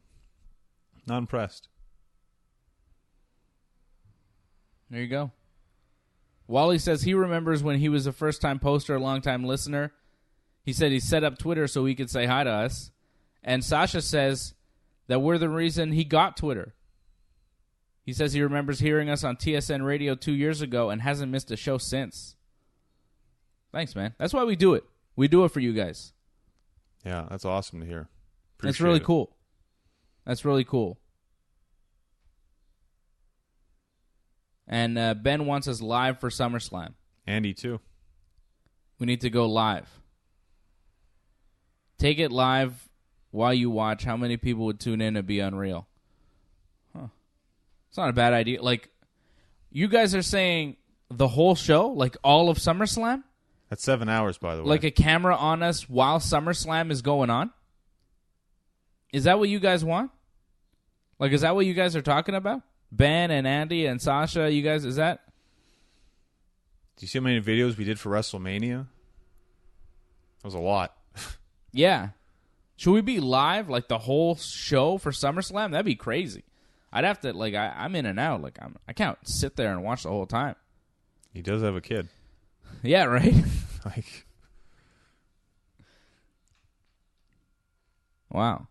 Not impressed. There you go. Wally says he remembers when he was a first-time poster, a long-time listener. He said he set up Twitter so he could say hi to us. And Sasha says that we're the reason he got Twitter. He says he remembers hearing us on TSN Radio 2 years ago and hasn't missed a show since. Thanks, man. That's why we do it. We do it for you guys. Yeah, that's awesome to hear. That's really Appreciate it. cool. That's really cool. And Ben wants us live for SummerSlam. Andy, too. We need to go live. Take it live while you watch. How many people would tune in? It'd be unreal. Huh. It's not a bad idea. Like, you guys are saying the whole show? Like, all of SummerSlam? That's 7 hours, by the way. Like a camera on us while SummerSlam is going on? Is that what you guys want? Like, is that what you guys are talking about? Ben and Andy and Sasha, you guys, is that? Do you see how many videos we did for WrestleMania? That was a lot. Yeah. Should we be live, like, the whole show for SummerSlam? That'd be crazy. I'd have to, like, I'm in and out. Like, I can't sit there and watch the whole time. He does have a kid. Yeah, right? Like, Wow.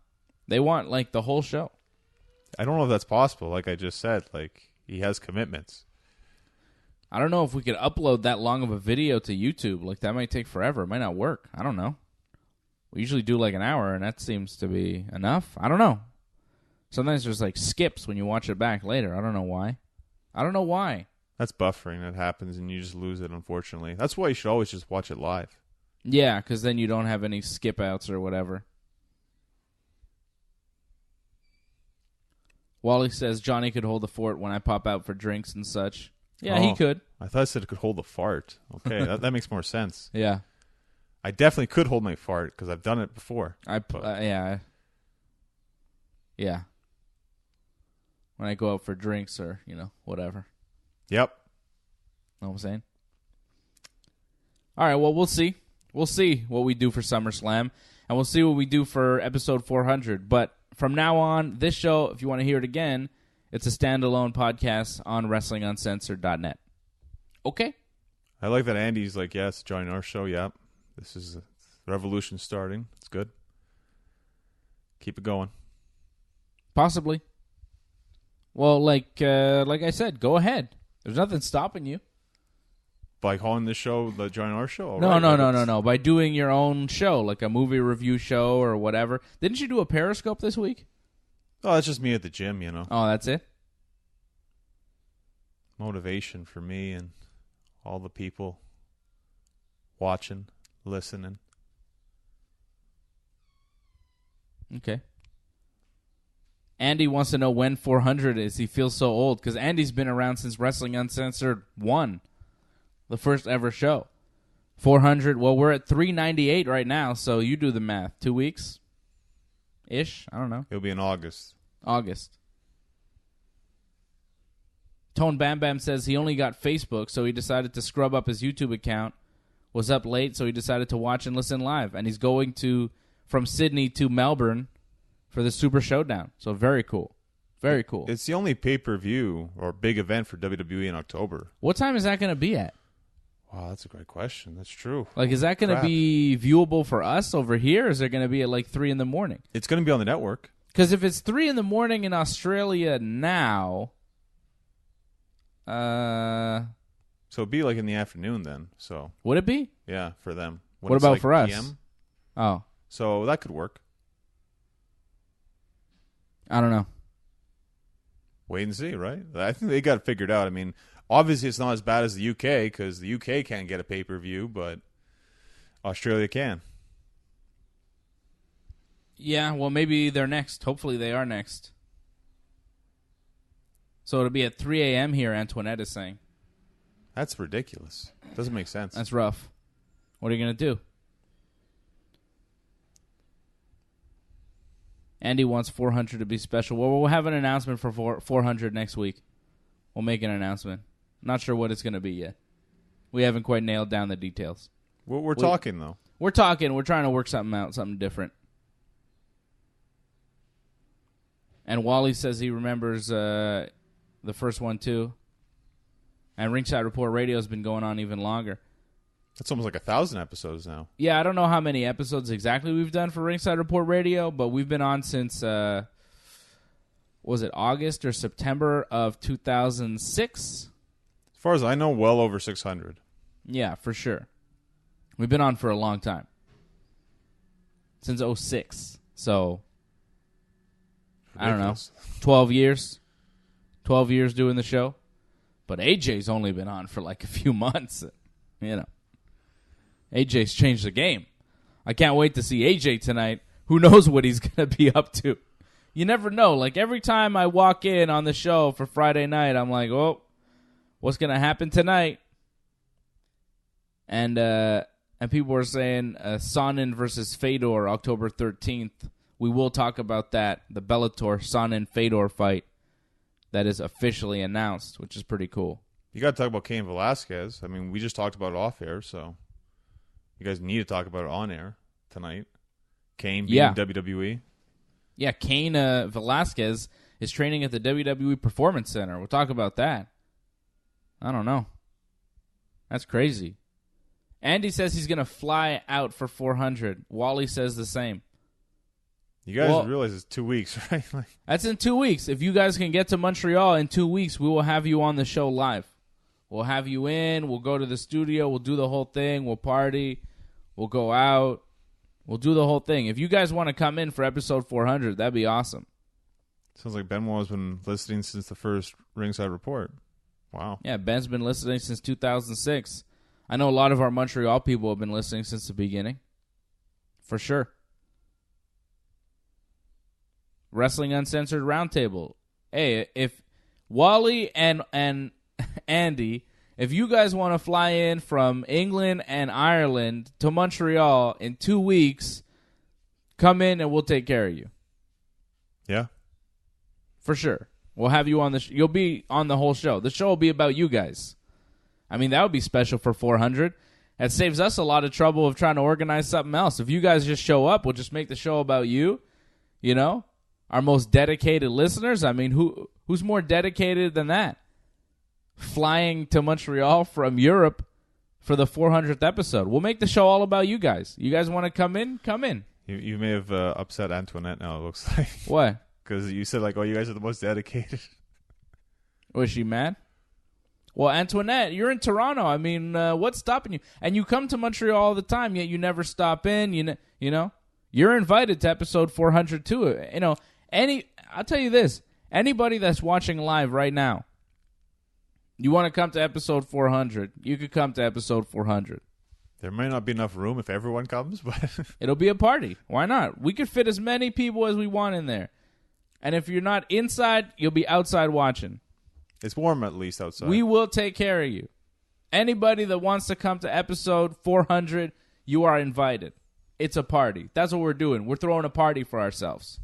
They want, like, the whole show. I don't know if that's possible. Like I just said, like, he has commitments. I don't know if we could upload that long of a video to YouTube. Like, that might take forever. It might not work. I don't know. We usually do, like, an hour, and that seems to be enough. I don't know. Sometimes there's, like, skips when you watch it back later. I don't know why. That's buffering that happens, and you just lose it, unfortunately. That's why you should always just watch it live. Yeah, because then you don't have any skip-outs or whatever. Wally says Johnny could hold the fort when I pop out for drinks and such. Yeah, he could. I thought I said it could hold a fart. Okay, that makes more sense. Yeah. I definitely could hold my fart because I've done it before. Yeah. When I go out for drinks or, whatever. Yep. Know what I'm saying? All right, well, we'll see. We'll see what we do for SummerSlam, and we'll see what we do for episode 400. But from now on, this show, if you want to hear it again, it's a standalone podcast on WrestlingUncensored.net. Okay? I like that Andy's like, yes, join our show. Yep. This is the revolution starting. It's good. Keep it going. Possibly. Well, like I said, go ahead. There's nothing stopping you. By calling this show the Join Our Show? No. By doing your own show, like a movie review show or whatever. Didn't you do a Periscope this week? Oh, that's just me at the gym, Oh, that's it? Motivation for me and all the people watching, listening. Okay. Andy wants to know when 400 is. He feels so old because Andy's been around since Wrestling Uncensored 1, the first ever show. 400, well, we're at 398 right now, so you do the math. 2 weeks? Ish? I don't know. It'll be in August. Tone Bam Bam says he only got Facebook, so he decided to scrub up his YouTube account. Was up late, so he decided to watch and listen live. And he's going to from Sydney to Melbourne for the Super Showdown. So very cool. Very cool. It's the only pay-per-view or big event for WWE in October. What time is that going to be at? Wow, that's a great question. That's true. Like, is that going to be viewable for us over here, or is it going to be at like 3 in the morning? It's going to be on the network. Because if it's 3 in the morning in Australia now, so it'd be like in the afternoon then. So would it be? Yeah, for them. What about like for us? PM, Oh, so that could work. I don't know. Wait and see, right? I think they got it figured out. I mean, obviously it's not as bad as the UK because the UK can't get a pay-per-view, but Australia can. Yeah, well, maybe they're next. Hopefully they are next. So it'll be at 3 a.m. here, Antoinette is saying. That's ridiculous. Doesn't make sense. That's rough. What are you going to do? Andy wants 400 to be special. Well, we'll have an announcement for 400 next week. We'll make an announcement. Not sure what it's going to be yet. We haven't quite nailed down the details. We're talking, though. We're talking. We're trying to work something out, something different. And Wally says he remembers the first one, too. And Ringside Report Radio has been going on even longer. That's almost like 1,000 episodes now. Yeah, I don't know how many episodes exactly we've done for Ringside Report Radio, but we've been on since, was it August or September of 2006? As far as I know, well over 600. Yeah, for sure. We've been on for a long time. Since 2006. So, I don't know, 12 years. 12 years doing the show. But AJ's only been on for like a few months, you know. AJ's changed the game. I can't wait to see AJ tonight. Who knows what he's going to be up to? You never know. Like, every time I walk in on the show for Friday night, I'm like, oh, what's going to happen tonight? And people were saying Sonnen versus Fedor, October 13th. We will talk about that, the Bellator Sonnen-Fedor fight that is officially announced, which is pretty cool. You got to talk about Cain Velasquez. I mean, we just talked about it off air, so you guys need to talk about it on air tonight. Cain being WWE. Yeah, Cain Velasquez is training at the WWE Performance Center. We'll talk about that. I don't know. That's crazy. Andy says he's going to fly out for 400. Wally says the same. You guys realize it's 2 weeks, right? That's in 2 weeks. If you guys can get to Montreal in 2 weeks, we will have you on the show live. We'll have you in. We'll go to the studio. We'll do the whole thing. We'll party. We'll go out. We'll do the whole thing. If you guys want to come in for episode 400, that'd be awesome. Sounds like Benoit has been listening since the first Ringside Report. Wow. Yeah, Ben's been listening since 2006. I know a lot of our Montreal people have been listening since the beginning. For sure. Wrestling Uncensored Roundtable. Hey, if Wally and Andy, if you guys want to fly in from England and Ireland to Montreal in 2 weeks, come in and we'll take care of you. Yeah. For sure. We'll have you on the you'll be on the whole show. The show will be about you guys. I mean, that would be special for 400. That saves us a lot of trouble of trying to organize something else. If you guys just show up, we'll just make the show about you, you know? Our most dedicated listeners. I mean, who's more dedicated than that? Flying to Montreal from Europe for the 400th episode. We'll make the show all about you guys. You guys want to come in? Come in. You may have upset Antoinette now, it looks like. What? Because you said, like, oh, you guys are the most dedicated. Was she mad? Well, Antoinette, you're in Toronto. I mean, what's stopping you? And you come to Montreal all the time, yet you never stop in. You know? You're invited to episode 400 too. You know, I'll tell you this. Anybody that's watching live right now, you want to come to episode 400, you could come to episode 400. There might not be enough room if everyone comes, but it'll be a party. Why not? We could fit as many people as we want in there. And if you're not inside, you'll be outside watching. It's warm at least outside. We will take care of you. Anybody that wants to come to episode 400, you are invited. It's a party. That's what we're doing. We're throwing a party for ourselves.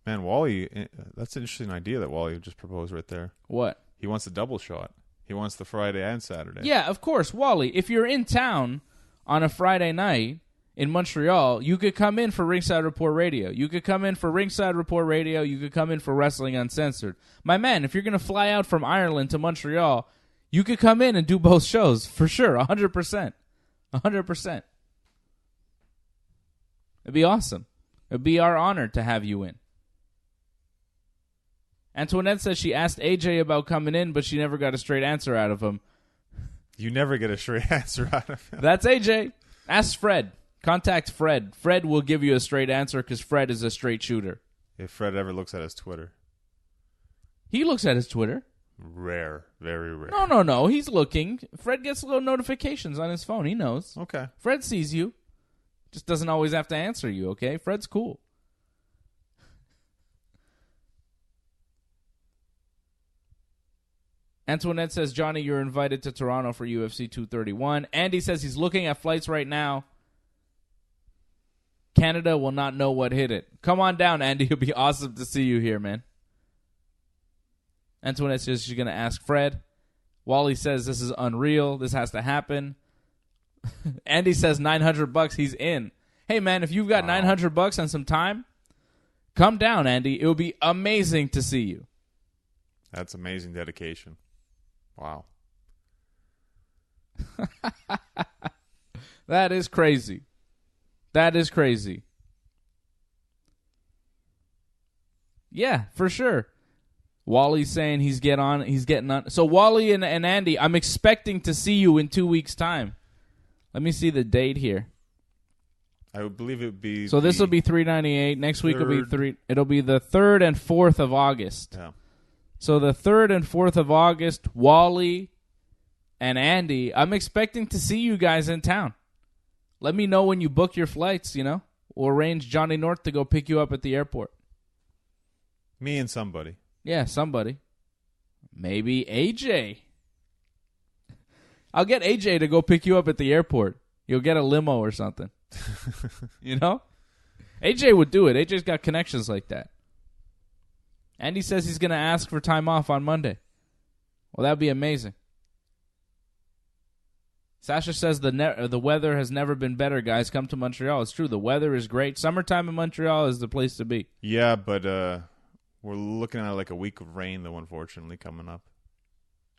Man, Wally, that's an interesting idea that Wally just proposed right there. What? He wants a double shot. He wants the Friday and Saturday. Yeah, of course. Wally, if you're in town on a Friday night in Montreal, you could come in for Ringside Report Radio. You could come in for Ringside Report Radio. You could come in for Wrestling Uncensored. My man, if you're going to fly out from Ireland to Montreal, you could come in and do both shows for sure, 100%. 100%. It'd be awesome. It'd be our honor to have you in. Antoinette says she asked AJ about coming in, but she never got a straight answer out of him. You never get a straight answer out of him. That's AJ. Ask Fred. Contact Fred. Fred will give you a straight answer because Fred is a straight shooter. If Fred ever looks at his Twitter. He looks at his Twitter. Rare. Very rare. No. He's looking. Fred gets little notifications on his phone. He knows. Okay. Fred sees you. Just doesn't always have to answer you, okay? Fred's cool. Antoinette says, Johnny, you're invited to Toronto for UFC 231. Andy says he's looking at flights right now. Canada will not know what hit it. Come on down, Andy. It'll be awesome to see you here, man. Antoinette says she's going to ask Fred. Wally says this is unreal. This has to happen. Andy says $900. He's in. Hey, man, if you've got $900 and some time, come down, Andy. It will be amazing to see you. That's amazing dedication. Wow. That is crazy. That is crazy. Yeah, for sure. Wally's saying he's getting on. So Wally and Andy, I'm expecting to see you in 2 weeks' time. Let me see the date here. I would believe it would be. So this will be $398. Next week will be three. It'll be the 3rd and 4th of August. Yeah. So the 3rd and 4th of August, Wally and Andy, I'm expecting to see you guys in town. Let me know when you book your flights, you know. We'll arrange Johnny North to go pick you up at the airport. Me and somebody. Yeah, somebody. Maybe AJ. I'll get AJ to go pick you up at the airport. You'll get a limo or something. You know? AJ would do it. AJ's got connections like that. Andy says he's going to ask for time off on Monday. Well, that would be amazing. Sasha says the weather has never been better, guys. Come to Montreal. It's true. The weather is great. Summertime in Montreal is the place to be. Yeah, but we're looking at like a week of rain, though, unfortunately, coming up.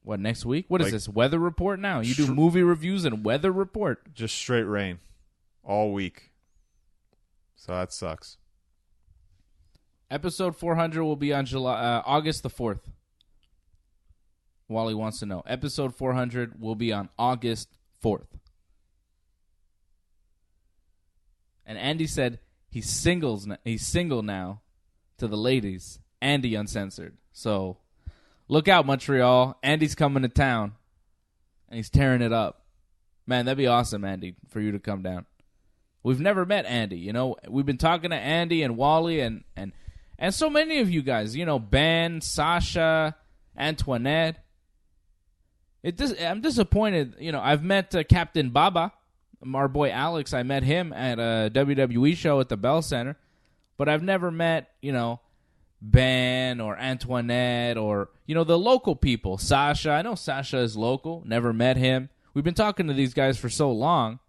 What, next week? What is this, weather report now? You do movie reviews and weather report? Just straight rain all week. So that sucks. Episode 400 will be on August the 4th. Wally wants to know. Episode 400 will be on August 4th. And Andy said he's single now to the ladies. Andy Uncensored. So look out, Montreal. Andy's coming to town. And he's tearing it up. Man, that'd be awesome, Andy, for you to come down. We've never met Andy. You know, we've been talking to Andy and Wally and so many of you guys. You know, Ben, Sasha, Antoinette. I'm disappointed. You know, I've met Captain Baba, our boy Alex. I met him at a WWE show at the Bell Center. But I've never met, you know, Ben or Antoinette or, you know, the local people. Sasha. I know Sasha is local. Never met him. We've been talking to these guys for so long.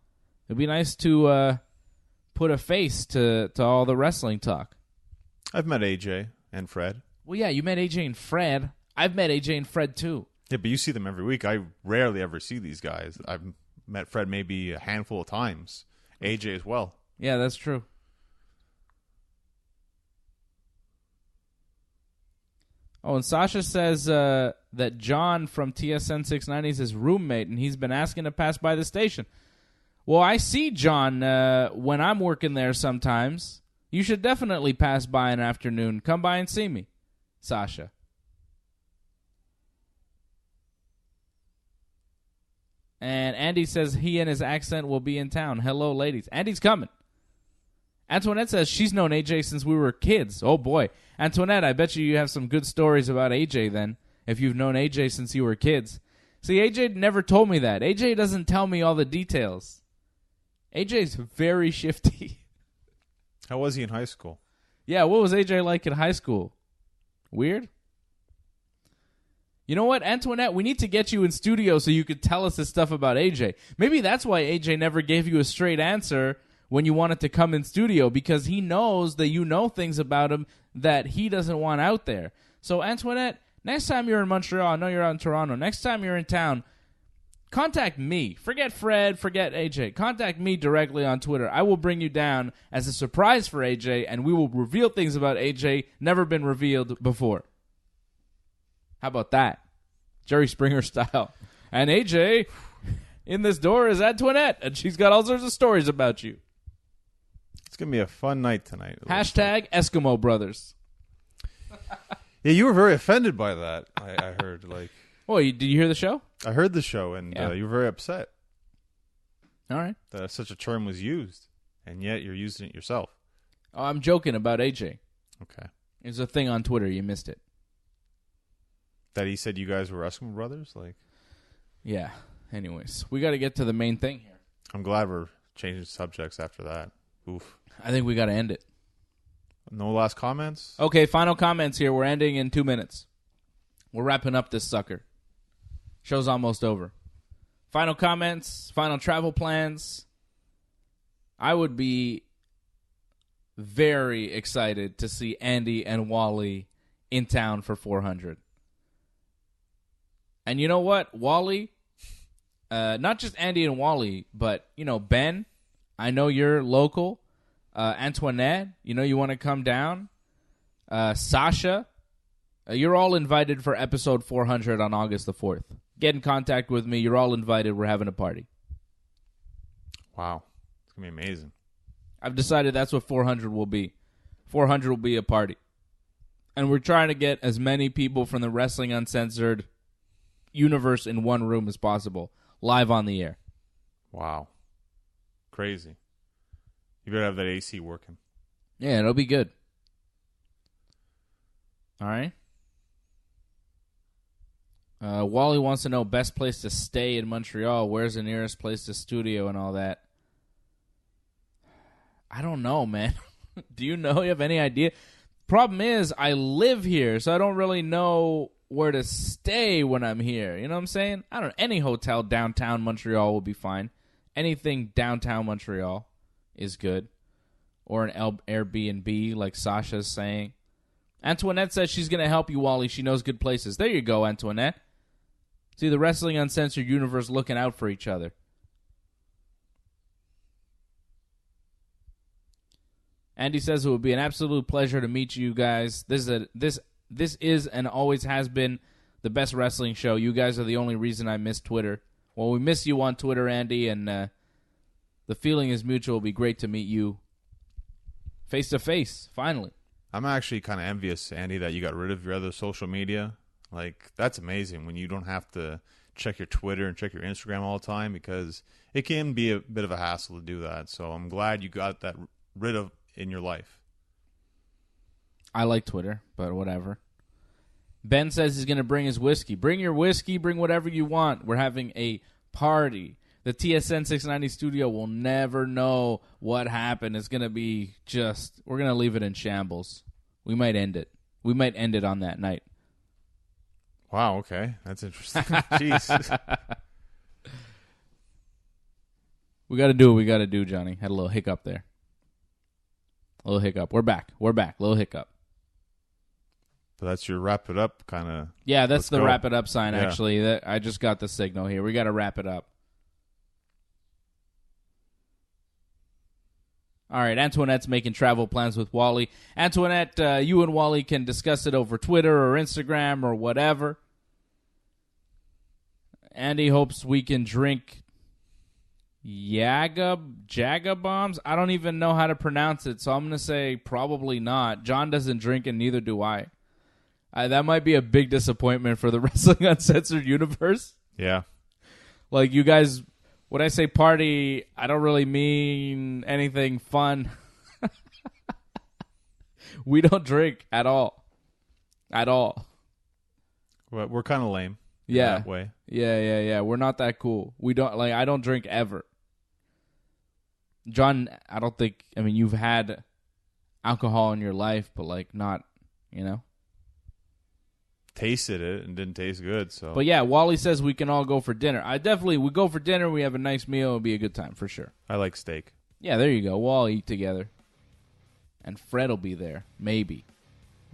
It'd be nice to put a face to all the wrestling talk. I've met AJ and Fred. Well, yeah, you met AJ and Fred. I've met AJ and Fred, too. Yeah, but you see them every week. I rarely ever see these guys. I've met Fred maybe a handful of times. AJ as well. Yeah, that's true. Oh, and Sasha says that John from TSN 690 is his roommate, and he's been asking to pass by the station. Well, I see John when I'm working there sometimes. You should definitely pass by an afternoon. Come by and see me, Sasha. And Andy says he and his accent will be in town. Hello, ladies. Andy's coming. Antoinette says she's known AJ since we were kids. Oh, boy. Antoinette, I bet you have some good stories about AJ then, if you've known AJ since you were kids. See, AJ never told me that. AJ doesn't tell me all the details. AJ's very shifty. How was he in high school? Yeah, what was AJ like in high school? Weird? You know what, Antoinette? We need to get you in studio so you could tell us this stuff about AJ. Maybe that's why AJ never gave you a straight answer when you wanted to come in studio because he knows that you know things about him that he doesn't want out there. So, Antoinette, next time you're in Montreal, I know you're out in Toronto, next time you're in town, contact me. Forget Fred, forget AJ. Contact me directly on Twitter. I will bring you down as a surprise for AJ, and we will reveal things about AJ never been revealed before. How about that? Jerry Springer style. And AJ, in this door is Antoinette, and she's got all sorts of stories about you. It's going to be a fun night tonight. Hashtag Eskimo Brothers. Yeah, you were very offended by that, I heard. Oh, did you hear the show? I heard the show, and Yeah. you were very upset All right. that such a term was used, and yet you're using it yourself. Oh, I'm joking about AJ. Okay. There's a thing on Twitter. You missed it. That he said you guys were Eskimo brothers? Yeah. Anyways, we got to get to the main thing here. I'm glad we're changing subjects after that. Oof. I think we got to end it. No last comments? Okay, final comments here. We're ending in 2 minutes. We're wrapping up this sucker. Show's almost over. Final comments, final travel plans. I would be very excited to see Andy and Wally in town for 400. And you know what? Wally, not just Andy and Wally, but, Ben, I know you're local. Antoinette, you want to come down. Sasha, you're all invited for episode 400 on August the 4th. Get in contact with me. You're all invited. We're having a party. Wow. It's going to be amazing. I've decided that's what 400 will be. 400 will be a party. And we're trying to get as many people from the Wrestling Uncensored universe in one room as possible, live on the air. Wow. Crazy. You better have that AC working. Yeah, it'll be good. All right. Wally wants to know best place to stay in Montreal. Where's the nearest place to studio and all that? I don't know, man. Do you know? You have any idea? Problem is, I live here, so I don't really know where to stay when I'm here. You know what I'm saying? I don't know. Any hotel downtown Montreal will be fine. Anything downtown Montreal is good. Or an Airbnb, like Sasha's saying. Antoinette says she's going to help you, Wally. She knows good places. There you go, Antoinette. See, the Wrestling Uncensored universe looking out for each other. Andy says it would be an absolute pleasure to meet you guys. This is and always has been the best wrestling show. You guys are the only reason I miss Twitter. Well, we miss you on Twitter, Andy, and the feeling is mutual. It'll be great to meet you face to face, finally. I'm actually kind of envious, Andy, that you got rid of your other social media. That's amazing when you don't have to check your Twitter and check your Instagram all the time, because it can be a bit of a hassle to do that. So I'm glad you got that rid of in your life. I like Twitter, but whatever. Ben says he's going to bring his whiskey. Bring your whiskey, bring whatever you want. We're having a party. The TSN 690 studio will never know what happened. It's going to be we're going to leave it in shambles. We might end it. We might end it on that night. Wow, okay. That's interesting. Jeez. We got to do what we got to do, Johnny. Had a little hiccup there. A little hiccup. We're back. Little hiccup. But that's your wrap it up kind of. Yeah, that's the wrap it up sign, Yeah. actually. I just got the signal here. We got to wrap it up. All right, Antoinette's making travel plans with Wally. Antoinette, you and Wally can discuss it over Twitter or Instagram or whatever. Andy hopes we can drink Jaga bombs. I don't even know how to pronounce it, so I'm going to say probably not. John doesn't drink, and neither do I. That might be a big disappointment for the Wrestling Uncensored universe. Yeah. You guys... When I say party, I don't really mean anything fun. We don't drink at all. At all. Well, we're kind of lame. Yeah. That way. Yeah. We're not that cool. We don't I don't drink ever. John, I don't think, you've had alcohol in your life, but not, Tasted it and didn't taste good. So, But yeah, Wally says we can all go for dinner. We go for dinner. We have a nice meal. It'll be a good time for sure. I like steak. Yeah, there you go. We'll all eat together. And Fred will be there. Maybe.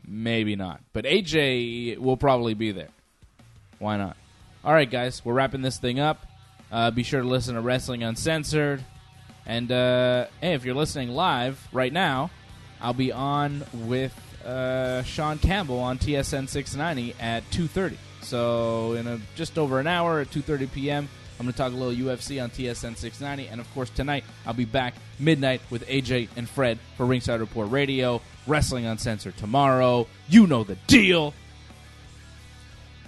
Maybe not. But AJ will probably be there. Why not? All right, guys. We're wrapping this thing up. Be sure to listen to Wrestling Uncensored. And, hey, if you're listening live right now, I'll be on with Sean Campbell on TSN 690 at 2:30. So in just over an hour at 2:30 p.m., I'm going to talk a little UFC on TSN 690. And, of course, tonight I'll be back midnight with AJ and Fred for Ringside Report Radio. Wrestling Uncensored tomorrow. You know the deal.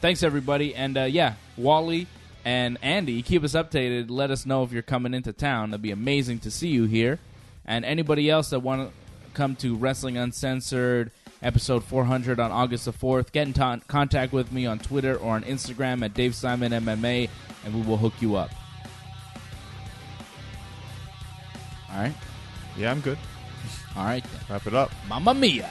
Thanks, everybody. And, yeah, Wally and Andy, keep us updated. Let us know if you're coming into town. That'd be amazing to see you here. And anybody else that want to come to Wrestling Uncensored episode 400 on August the 4th, get in contact with me on Twitter or on Instagram at Dave Simon MMA, and we will hook you up. All right? Yeah, I'm good. All right, then. Wrap it up. Mamma mia.